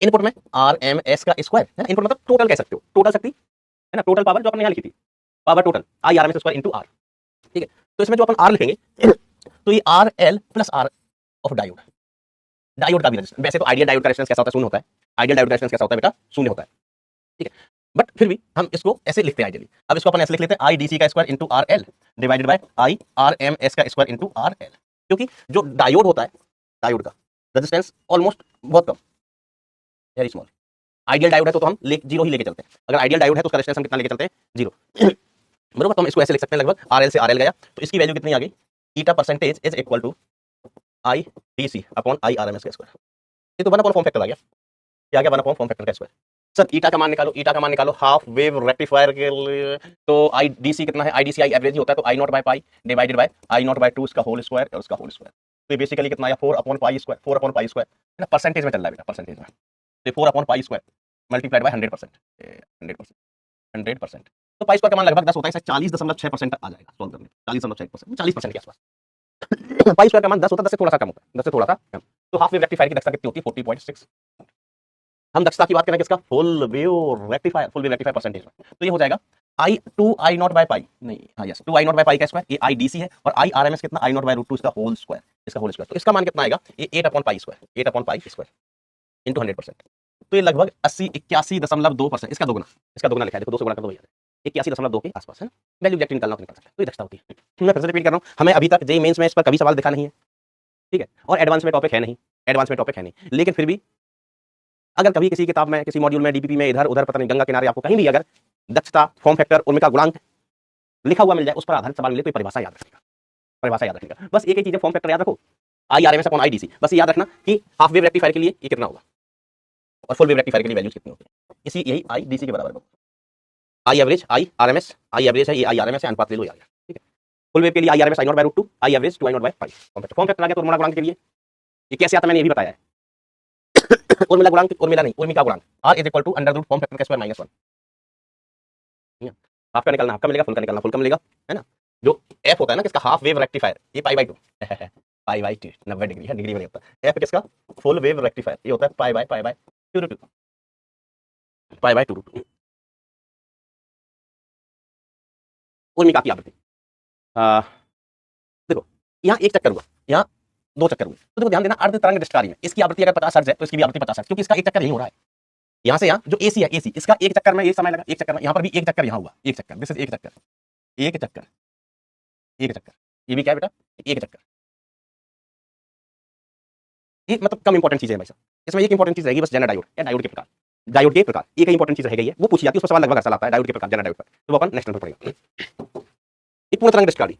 इनपुट में आर एम एस का स्क्वायर, है ना, इनपुट मतलब टोटल कह सकते हो, टोटल शक्ति, है ना, टोटल पावर जो अपन यहां लिखी थी, power total I R M S square into R. ठीक है, तो इसमें जो अपन आर लिखेंगे तो ये R L plus R of diode, diode का भी रेजिस्टेंस। वैसे तो आइडियल डायोड का रेजिस्टेंस कैसा होता है, शून्य होता है। आइडियल डायोड का रेजिस्टेंस कैसा होता है बेटा, शून्य होता है। ठीक है, बट फिर भी हम इसको ऐसे लिखते हैं आइडियली। अब इसको अपन ऐसे लिख लेते हैं आई डी सी का square into R L divided by I R M S का स्क्वायर इंटू आर एल। क्योंकि जो डायोड होता है, डायोड का रेजिस्टेंस ऑलमोस्ट बहुत कम, वेरी स्मॉल। आइडियल डायोड है तो हम जीरो ही लेके चलते हैं। अगर आइडियल डायोड है तो उसका रेजिस्टेंस हम कितना लेके चलते हैं, जीरो। बरोबर, तो हम इसको ऐसे लिख सकते हैं लगभग आर एल से आर एल गया, तो इसकी वैल्यू कितनी आ गई, eta percentage is equal to I D C upon I R M S का स्क्वायर। ये तो वन अपॉन फॉर्म फैक्टर आ गया, क्या गया, वन अपॉन फॉर्म फैक्टर का स्क्वायर। सर ईटा का मान निकालो, ईटा का मान निकालो हाफ वेव रेक्टिफायर के लिए, तो आई डी सी कितना है, आई डी सी आई एवरेज ही होता है, तो I naught by pi divided by I naught by two इसका होल स्क्वायर और उसका होल स्क्वायर। तो ये बेसिकली कितना आया, four upon pi square, four upon pi square, है ना, परसेंटेज में चल रहा है बेटा, परसेंटेज में। तो four upon pi square multiplied by 100%, 100%, 100%। तो पाई स्क्वायर का मान लगभग 10 होता है, 40.6% आ जाएगा सॉल्व करने, 40.6%, 40% के आसपास। पाई स्क्वायर का मान 10 होता है, 10 से थोड़ा सा कम होता है, 10 से थोड़ा सा कम। तो हाफ वेव रेक्टिफायर की दक्षता कितनी होती है, 40.6। हम दक्षता की बात करें किसका, full wave rectifier, full wave rectifier percentage में, तो ये हो जाएगा I two I naught by pi, नहीं हाँ yes, two I naught by pi का स्क्वायर, ये आई डीसी है, और आई आरएमएस कितना, आई नॉट बाय रूट टू इसका होल स्क्वायर, इसका होल स्क्वायर। तो इसका मान कितना आएगा, ये 8 upon pi square, 8 upon pi square into 100%। तो ये लगभग 81.2%, इसका दोगुना लिखा है, देखो 2 से गुणा कर दो, 81.2 के आसपास है। वैल्यू एग्जैक्ट निकालना तो निकाल सकते हैं, तो ये दक्षता होती है। मैं फिर से रिपीट कर रहा हूँ, हमें अभी तक जेईई मेंस में इस पर कभी सवाल दिखा नहीं है, ठीक है, और एडवांस में टॉपिक है नहीं, एडवांस में टॉपिक है नहीं, लेकिन फिर भी अगर कभी किसी किताब में, किसी मॉड्यूल में, डीपीपी में, इधर उधर पता नहीं गंगा किनारे आपको कहीं भी अगर दक्षता, फॉर्म फैक्टर, उर्मिका गुणांक लिखा हुआ मिल जाए, उस पर आधारित सवाल मिले तो परिभाषा याद रखिएगा, परिभाषा याद रखिएगा। बस एक ही चीज है, फॉर्म फैक्टर याद रखो, I R M S upon I D C, बस याद रखना कि हाफ वेव रेक्टिफायर के लिए ये कितना होगा और फुल वेव रेक्टिफायर के लिए वैल्यूज कितनी होती है, इसी यही आई डी सी के बराबर होगा। I average, I R M S, I average है, ये आई आर एम एस है, अनुपात ले लो, याद, ठीक है। फुल वेव के लिए I R M S I naught by root two, I average 2 I naught by 5। Form factor आ गया तो उर्मिला गुणांक के लिए ये कैसे आता है, मैंने ये भी बताया है। उर्मिला गुणांक, उर्मिला नहीं, उर्मिका गुणांक, R is equal to under root form factor का स्क्वायर माइनस 1। हाफ का निकालना हाफ का मिलेगा, फुल का निकालना फुल का मिलेगा, है ना। जो एफ होता है ना किसका, हाफ वेव रेक्टिफायर, ये पाई बाय 2 पाई बाय 2 90 डिग्री है, डिग्री में नहीं होता। एफ किसका, फुल वेव रेक्टिफायर, ये होता है pi by 2 root 2, pi by 2 root 2। उर्मिका की आवृत्ति देखो, यहाँ एक चक्कर हुआ, यहाँ दो चक्कर हुए। तो देखो ध्यान देना, अर्ध तरंग डिस्टकारी में इसकी आवृत्ति अगर 50 हर्ट्ज है तो इसकी भी आवृत्ति 50 हर्ट्ज, क्योंकि इसका एक चक्कर यही हो रहा है। यहां से यहां जो एसी है, एसी इसका एक चक्कर में ये समय लगा, एक चक्कर में यहां पर भी एक चक्कर यहां हुआ, एक चक्कर, दिस इज एक चक्कर, एक चक्कर, एक चक्कर, ये भी क्या है बेटा, एक चक्कर। ये मतलब कम इंपॉर्टेंट चीजें है भाई साहब। इसमें एक इंपॉर्टेंट चीज रहेगी बस, जेनर डायोड या डायोड के प्रकार। डायोड के प्रकार एक इंपॉर्टेंट चीज रहेगी, वो पूछी जाती है, उसका सवाल लगभग ऐसा आता है डायोड के प्रकार, जेनर डायोड पर, तो वो अपन नेक्स्ट में पढ़ेंगे। एक पूर्ण तरंग डिस्टकारी,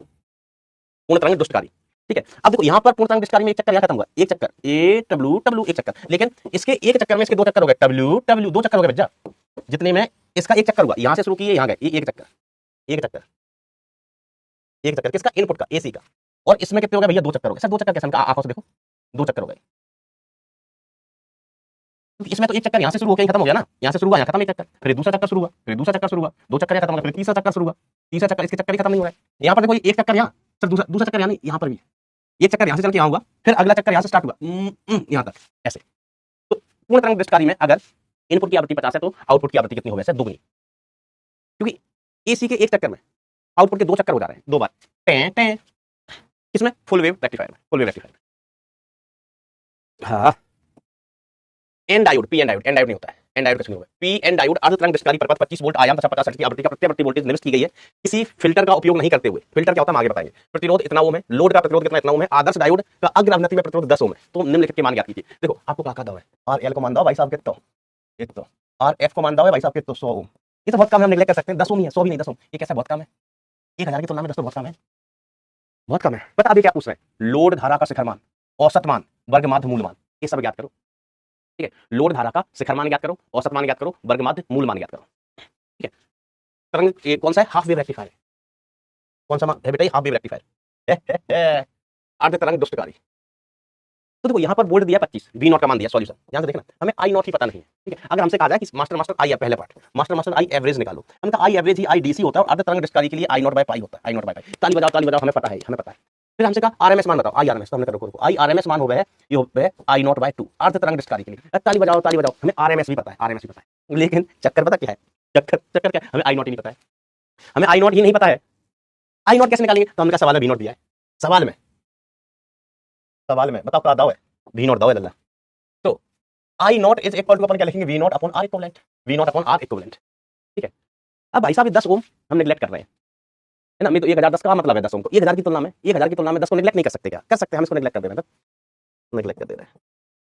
पूर्ण तरंग डिस्टकारी, ठीक है। अब देखो यहां पर पूर्ण तरंग डिस्टकारी में एक चक्कर यहां खत्म हुआ, एक चक्कर, ए डब्ल्यू डब्ल्यू एक चक्कर, लेकिन इसके एक चक्कर में इसके दो चक्कर हो गए, डब्ल्यू डब्ल्यू दो चक्कर हो गए भैया, जितने में इसका एक चक्कर हुआ, यहां से शुरू किए यहां गए, एक चक्कर, एक चक्कर, एक चक्कर किसका, इनपुट का, एसी का। और इसमें कितने हो गए भैया, दो चक्कर हो गए। सर दो चक्कर कैसे, आंखों से देखो, दो चक्कर हो गए। इसमें तो एक चक्कर यहां से शुरू होकर खत्म हो गया ना, यहां से शुरू हुआ यहां खत्म, एक चक्कर, फिर दूसरा चक्कर शुरू हुआ, फिर दूसरा चक्कर शुरू हुआ, दो चक्कर खत्म हो गए, फिर तीसरा चक्कर शुरू हुआ, तीसरा चक्कर, इसके चक्कर ही खत्म नहीं हो रहा है। यहां पर देखो एक चक्कर यहां, सर दूसरा चक्कर यहां नहीं, यहां पर भी एक चक्कर यहां से चल के यहां हुआ, फिर अगला चक्कर यहां से स्टार्ट हुआ यहां तक, ऐसे। तो पूर्ण तरंग डिस्टकारी में अगर इनपुट की आवृत्ति 50 है तो आउटपुट की आवृत्ति कितनी हो वैसे, दुगनी, क्योंकि एसी के एक चक्कर में आउटपुट के दो चक्कर हो जा रहे हैं, दो बार टें टें, किसमें, फुल वेव रेक्टिफायर में, फुल वेव रेक्टिफायर में। हाँ, N diode, P N diode, N diode नहीं होता है, एन डायोड का पी एन डायोड अर्ध तरंग डिस्टकारी परिपथ 25 वोल्ट आयाम तथा 50 हर्ट्ज की आवृत्ति का प्रत्यावर्ती वोल्टेज निर्दिष्ट की गई है, किसी फिल्टर का उपयोग नहीं करते हुए। फिल्टर क्या होता है हम आगे बताएंगे। प्रतिरोध इतना ओम है, लोड का प्रतिरोध कितना, इतना ओम है। आदर्श डायोड का अग्र अवनति में प्रतिरोध 10 ओम है। तो निम्नलिखित के मान ज्ञात कीजिए। देखो आपको क्या दो है, आर एल को मान दो भाई साहब कितना, एक तो आर एफ को मान दो भाई साहब कितना, 100 ओम। ये तो बहुत कम है, हम नेगलेक्ट कर सकते हैं, 10 ओम ही है, 100 भी नहीं, 10 ओम। ये कैसा बहुत कम है, 1000 की तुलना में 10 तो बहुत कम है, बहुत कम है। बता अभी क्या पूछ रहे हैं, लोड धारा का शिखर मान, औसत मान, वर्ग माध्य मूल मान, ये सब ज्ञात करो, ठीक है। लोड धारा का शिखर मान ज्ञात करो, औसत मान ज्ञात करो, वर्ग माध्य मूल मान ज्ञात करो, ठीक है। तरंग ये कौन सा है, हाफ वेव रेक्टिफायर, कौन सा मान है बेटा, हाफ वेव रेक्टिफायर, अर्ध तरंग डिस्टकारी। तो देखो यहाँ पर बोल्ड दिया 25, वी नॉट का मान दिया, सॉल्यूशन ध्यान से देखना, हमें आई नॉट ही पता नहीं है, ठीक है। अगर हमसे कहा जाए कि मास्टर आई है, पहले पार्ट मास्टर आई एवरेज निकालो, हम कहा I average he I DC होता है, और अर्ध तरंग डिस्टकारी के लिए आई नॉट बाय पाई होता है, आई नॉट बाय पाई। ताली बजाओ, हमें पता है, हमें पता है। फिर हमसे कहा आरएमएस मान बताओ, आई आरएमएस, तो हमने करो आई आरएमएस मान हो गए, ये हो गए आई नॉट बाय 2 अर्ध तरंग डिस्टकारी के लिए। ताली बजाओ, हमें आरएमएस भी पता है, आरएमएस भी पता है, लेकिन चक्कर पता क्या है, चक्कर क्या है, हमें आई नॉट ही नहीं पता है, हमें आई नॉट ही नहीं पता है। आई नॉट कैसे निकालेंगे, तो हमने कहा सवाल में वी नॉट दिया है, सवाल में बताओ क्या दाव है, वी नॉट दाव है लल्ला। तो I naught is equal to अपन क्या लिखेंगे, V naught upon R equivalent, V naught upon R equivalent, ठीक है। अब भाई साहब 10 ओम हम नेगलेक्ट कर रहे हैं, है ना। मैं तो 1010 का मतलब है 10 ओम को, 1000 की तुलना में 10 को नेगलेक्ट नहीं कर सकते, क्या कर सकते हैं, हम इसको नेगलेक्ट कर दे रहे हैं, नेगलेक्ट कर दे रहे हैं,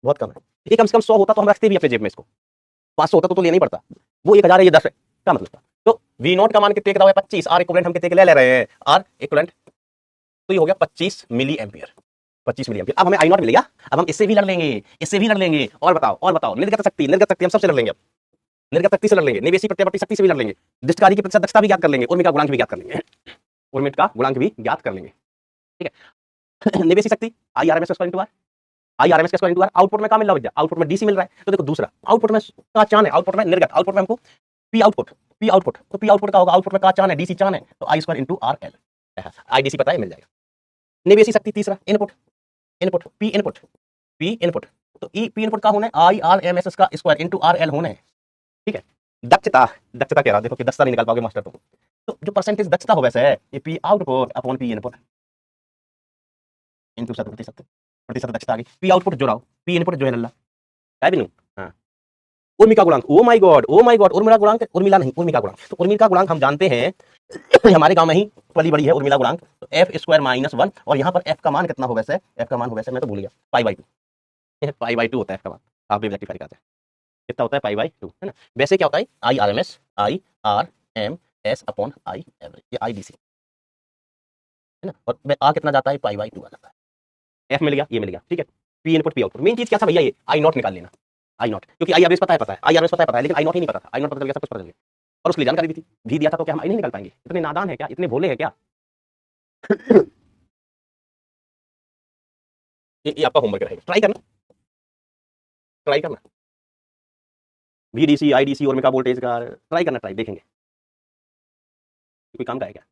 बहुत कम है। ये कम से कम 100 होता तो हम रखते भी अपने जेब में, इसको 500 होता तो लेना नहीं पड़ता, वो 1000 है, ये 10 है, क्या मतलब था। तो वी नॉट का मान कितने का है, 25, आर इक्विवेलेंट हम कितने के ले रहे हैं, आर इक्विवेलेंट, तो ये हो गया 25 मिली एम्पियर, 25 मिली एम्पियर। अब हमें आई नॉट मिलेगा, अब हम इससे भी लड़ लेंगे, इससे भी लड़ लेंगे, और बताओ निर्गत शक्ति हम सबसे लड़ लेंगे, अब निर्गत शक्ति से लड़ लेंगे, निवेशी प्रत्यावर्ती शक्ति से भी लड़ लेंगे, डिस्टकारी की प्रतिशत दक्षता भी ज्ञात कर लेंगे, उर्मिका गुणांक भी ज्ञात कर लेंगे, उर्मिका गुणांक भी ज्ञात कर लेंगे, ठीक है। निवेशी शक्ति I RMS square into R, I RMS square into R. Output में क्या मिल रहा है, आउटपुट में डीसी मिल रहा है। तो देखो दूसरा आउटपुट में का चान है, आउटपुट में निर्गत, आउटपुट में हमको पी आउटपुट, तो पी आउटपुट का होगा, आउटपुट में का चान है, डीसी चान है, तो आई स्क्वायर इनटू आर एल, आई डीसी पता है, मिल जाएगा। निवेशी शक्ति तीसरा इनपुट, पी इनपुट, तो ई पी इनपुट का होना है आई आर एम एस का स्क्वायर इनटू आर एल होना है, ठीक है। दक्षता कह रहा, देखो कि दक्षता नहीं निकाल पाओगे मास्टर, तो जो परसेंटेज दक्षता हो वैसे है ये P output upon P input into 100% दक्षता आ गई। पी आउटपुट जो रहा, पी इनपुट जो है लल्ला, है भी नहीं। हाँ, उर्मिका गुणांक, ओ माय गॉड, उर्मिला गुणांक, उर्मिला नहीं, उर्मिका गुणांक। तो उर्मिका गुणांक हम जानते हैं हमारे गांव में ही पली बड़ी है उर्मिला गुणांक, तो एफ स्क्वायर माइनस 1, और यहाँ पर एफ का मान कितना हो वैसे, एफ का मान हो वैसे मैं तो भूल गया, पाई बाई 2 होता है एफ का मान, आप भी रेक्टिफाई करते हैं, कितना होता है पाई बाई 2, है ना। वैसे क्या होता है I R M S upon I average, ये आई डीसी, है ना। और आ कितना जाता है, पाई बाई 2 आ जाता है। एफ मिल गया, ये मिल गया, ठीक है। P input P output, main चीज क्या था भैया, ये आई नॉट निकाल लेना, आई नॉट, क्योंकि आई एवरेज पता है, आई एवरेज पता है, लेकिन आई नॉट ही नहीं पता था, आई नॉट पता चल गया, सब कुछ पता चल गया, और उसके लिए जानकारी भी थी, भी दिया था, तो क्या हम आई नहीं निकाल पाएंगे, इतने नादान है क्या, इतने भोले हैं क्या। ये आपका होमवर्क रहेगा, ट्राई करना VDC IDC और मेगा वोल्टेज का ट्राई करना, देखेंगे कोई काम का है क्या।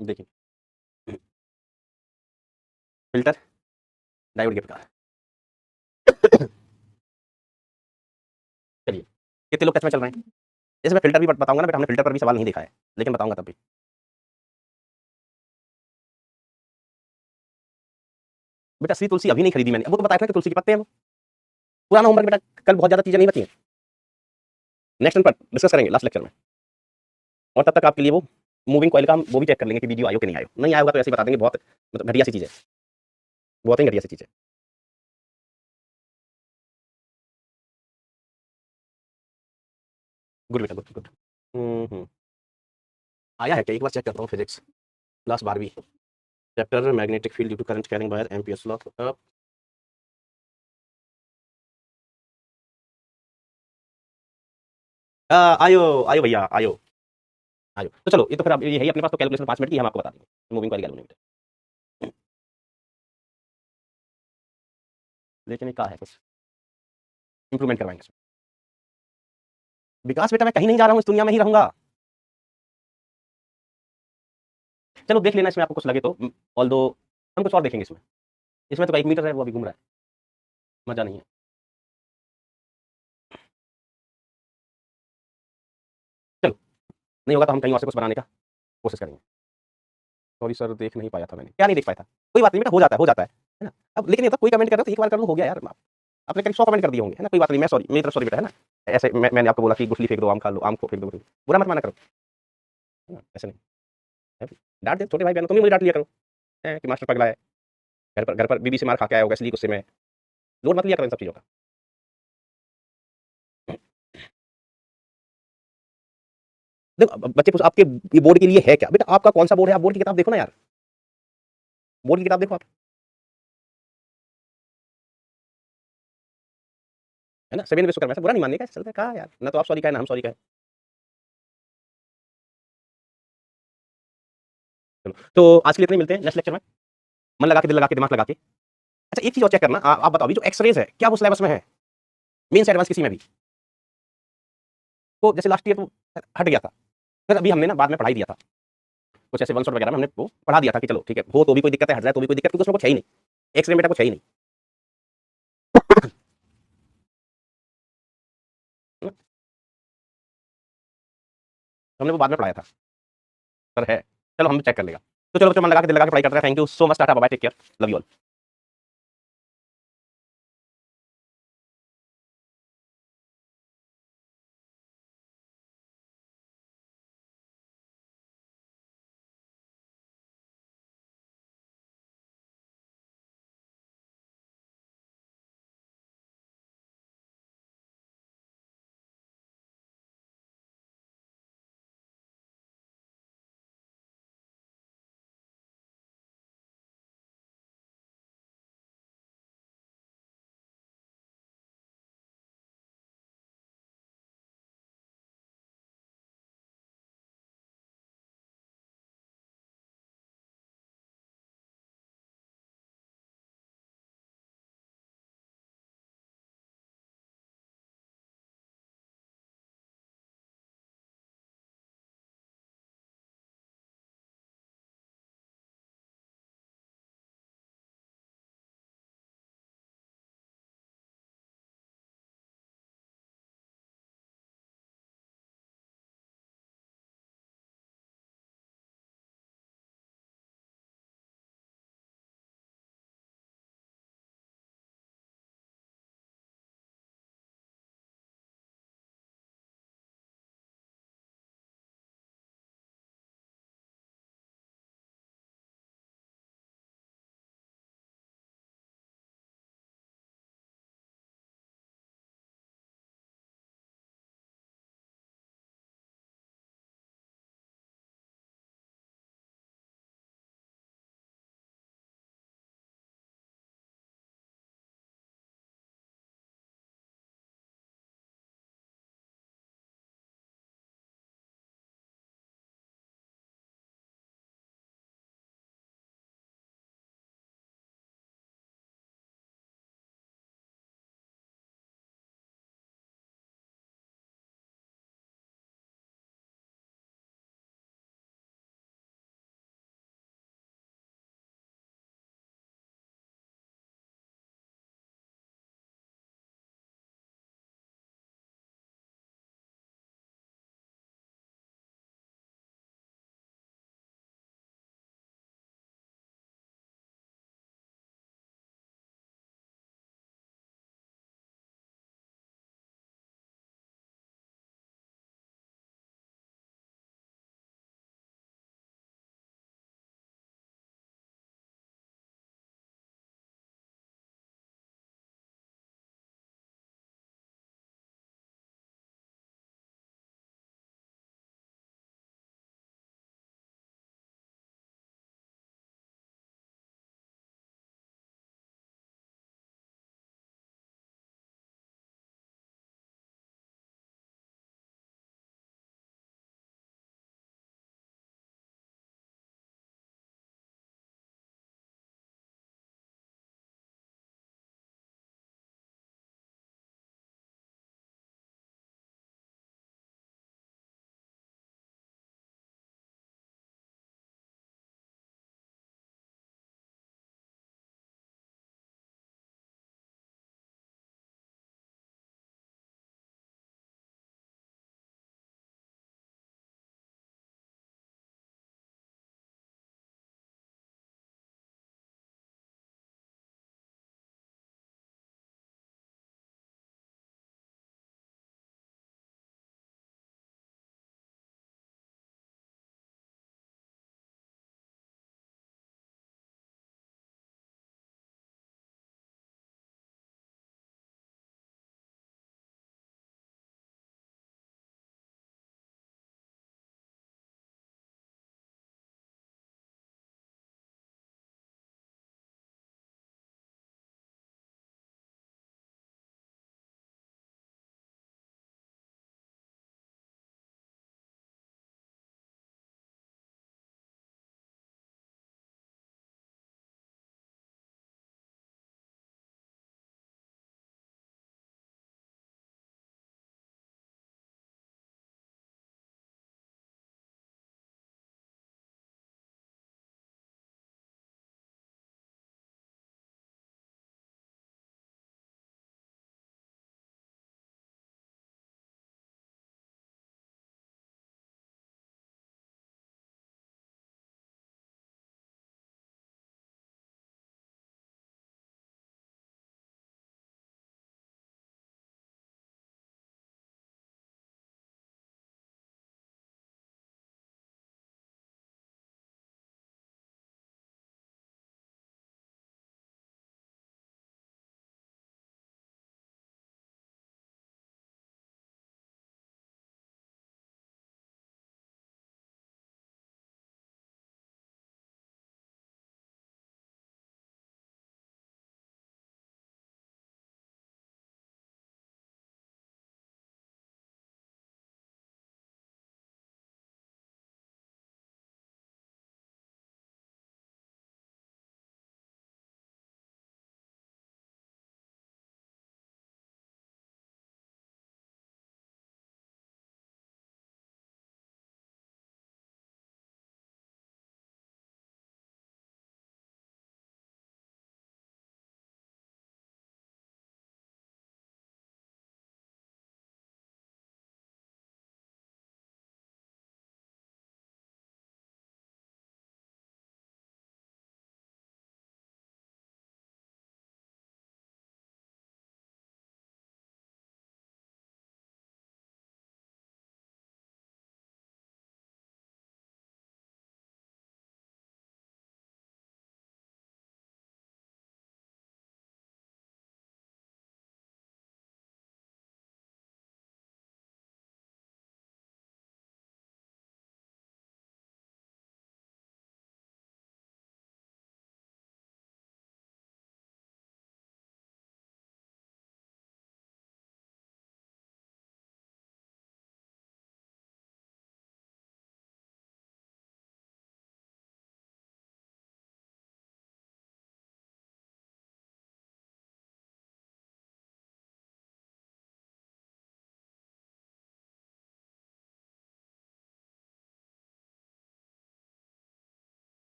देखिए फिल्टर डायोड के प्रकार। चलिए कितने लोग टच में चल रहे हैं, जैसे मैं फिल्टर भी बताऊंगा ना बेटा, हमने फिल्टर पर भी सवाल नहीं देखा है, लेकिन बताऊंगा तब भी। बेटा श्री तुलसी अभी नहीं खरीदी मैंने, वो तो बताया था कि तुलसी के पत्ते हैं वो। पुराना होमवर्क बेटा, कल बहुत ज्यादा चीजें नहीं बची हैं, नेक्स्ट पर डिस्कस करेंगे लास्ट लेक्चर में। और तब तक आपके लिए वो मूविंग कॉइल का हम वो भी चेक कर लेंगे कि वीडियो आयो कि नहीं आयो, नहीं आया होगा तो ऐसे ही बता देंगे, बहुत मतलब घटिया सी चीज है, बहुत ही घटिया सी चीज है। गुड बेटा, गुड गुड। आया है क्या, एक बार चेक करता हूँ। फिजिक्स क्लास 12वीं, chapter magnetic field due to current carrying by ampere's law. आयो आयो भैया आयो आयो। तो चलो ये तो फिर अब ये है अपने पास, तो कैलकुलेशन 5 मिनट की हम आपको बता देंगे, मूविंग कॉइल कैलकुलेटर। लेकिन ये क्या है, कुछ इंप्रूवमेंट करवाएंगे इसमें। विकास बेटा मैं कहीं नहीं जा रहा हूँ, इस दुनिया में ही रहूंगा। चलो देख लेना इसमें आपको कुछ लगे तो, ऑल दो हम कुछ और देखेंगे इसमें। इसमें तो 1 मीटर है वो अभी घूम रहा है, मजा नहीं है। चलो नहीं होगा तो हम कहीं और से कुछ बनाने का कोशिश करेंगे। सॉरी सर देख नहीं पाया था मैंने, क्या नहीं देख पाया था, कोई बात नहीं बेटा, हो जाता है, हो जाता है ना। अब लेकिन ये तो कोई कमेंट कर रहा था, एक बार कर लूँ हो गया यार, आपने करीब 100 कमेंट कर दिए होंगे, है ना। कोई बात नहीं, मैं सॉरी, मेरी तरफ सॉरी बेटा, है ना। ऐसे मैंने आपको बोला कि गुठली फेंक दो, आम खा लो, आम को फेंक दो, बुरा मत माना करो, है ना, ऐसे नहीं है। डांट दे छोटे भाई बहनों, तुम भी मुझे डांट लिया करो, है कि मास्टर पगला है, घर पर बीबी से मार खा के आया होगा इसलिए गुस्से में। लोड मत लिया करो इन सब चीज़ों का। देखो बच्चे कुछ आपके ये बोर्ड के लिए है क्या बेटा, आपका कौन सा बोर्ड है, आप बोर्ड की किताब देखो ना यार, बोर्ड की किताब देखो आप, है ना। सेवन विश्वकर्मा, ऐसा बुरा नहीं मानने का, चलता है कहा यार, ना तो आप सॉरी कहे ना हम सॉरी कहे। चलो तो आज के लिए इतने ही, मिलते हैं नेक्स्ट लेक्चर में। मन लगा के, दिल लगा के, दिमाग लगा के। अच्छा एक चीज और चेक करना, आप बताओ, अभी जो एक्सरेज है क्या वो सिलेबस में है, मेन से एडवांस किसी में भी? तो जैसे लास्ट ईयर तो हट गया था, फिर अभी हमने ना बाद में पढ़ाई दिया था, कुछ ऐसे वन शॉट वगैरह में हमने वो पढ़ा दिया था कि चलो ठीक है, हो तो भी कोई दिक्कत है, हट जाए तो भी कोई दिक्कत, क्योंकि उसमें कुछ है ही नहीं, एक्सरे में बेटा कुछ है ही नहीं। है ना? हमने वो बाद में पढ़ाया था, सर है। चलो हम चेक कर लेगा। तो चलो बच्चों मन लगा के, दिल लगा के पढ़ाई करते हैं। Thank you so much, tata bye, take care, love you all.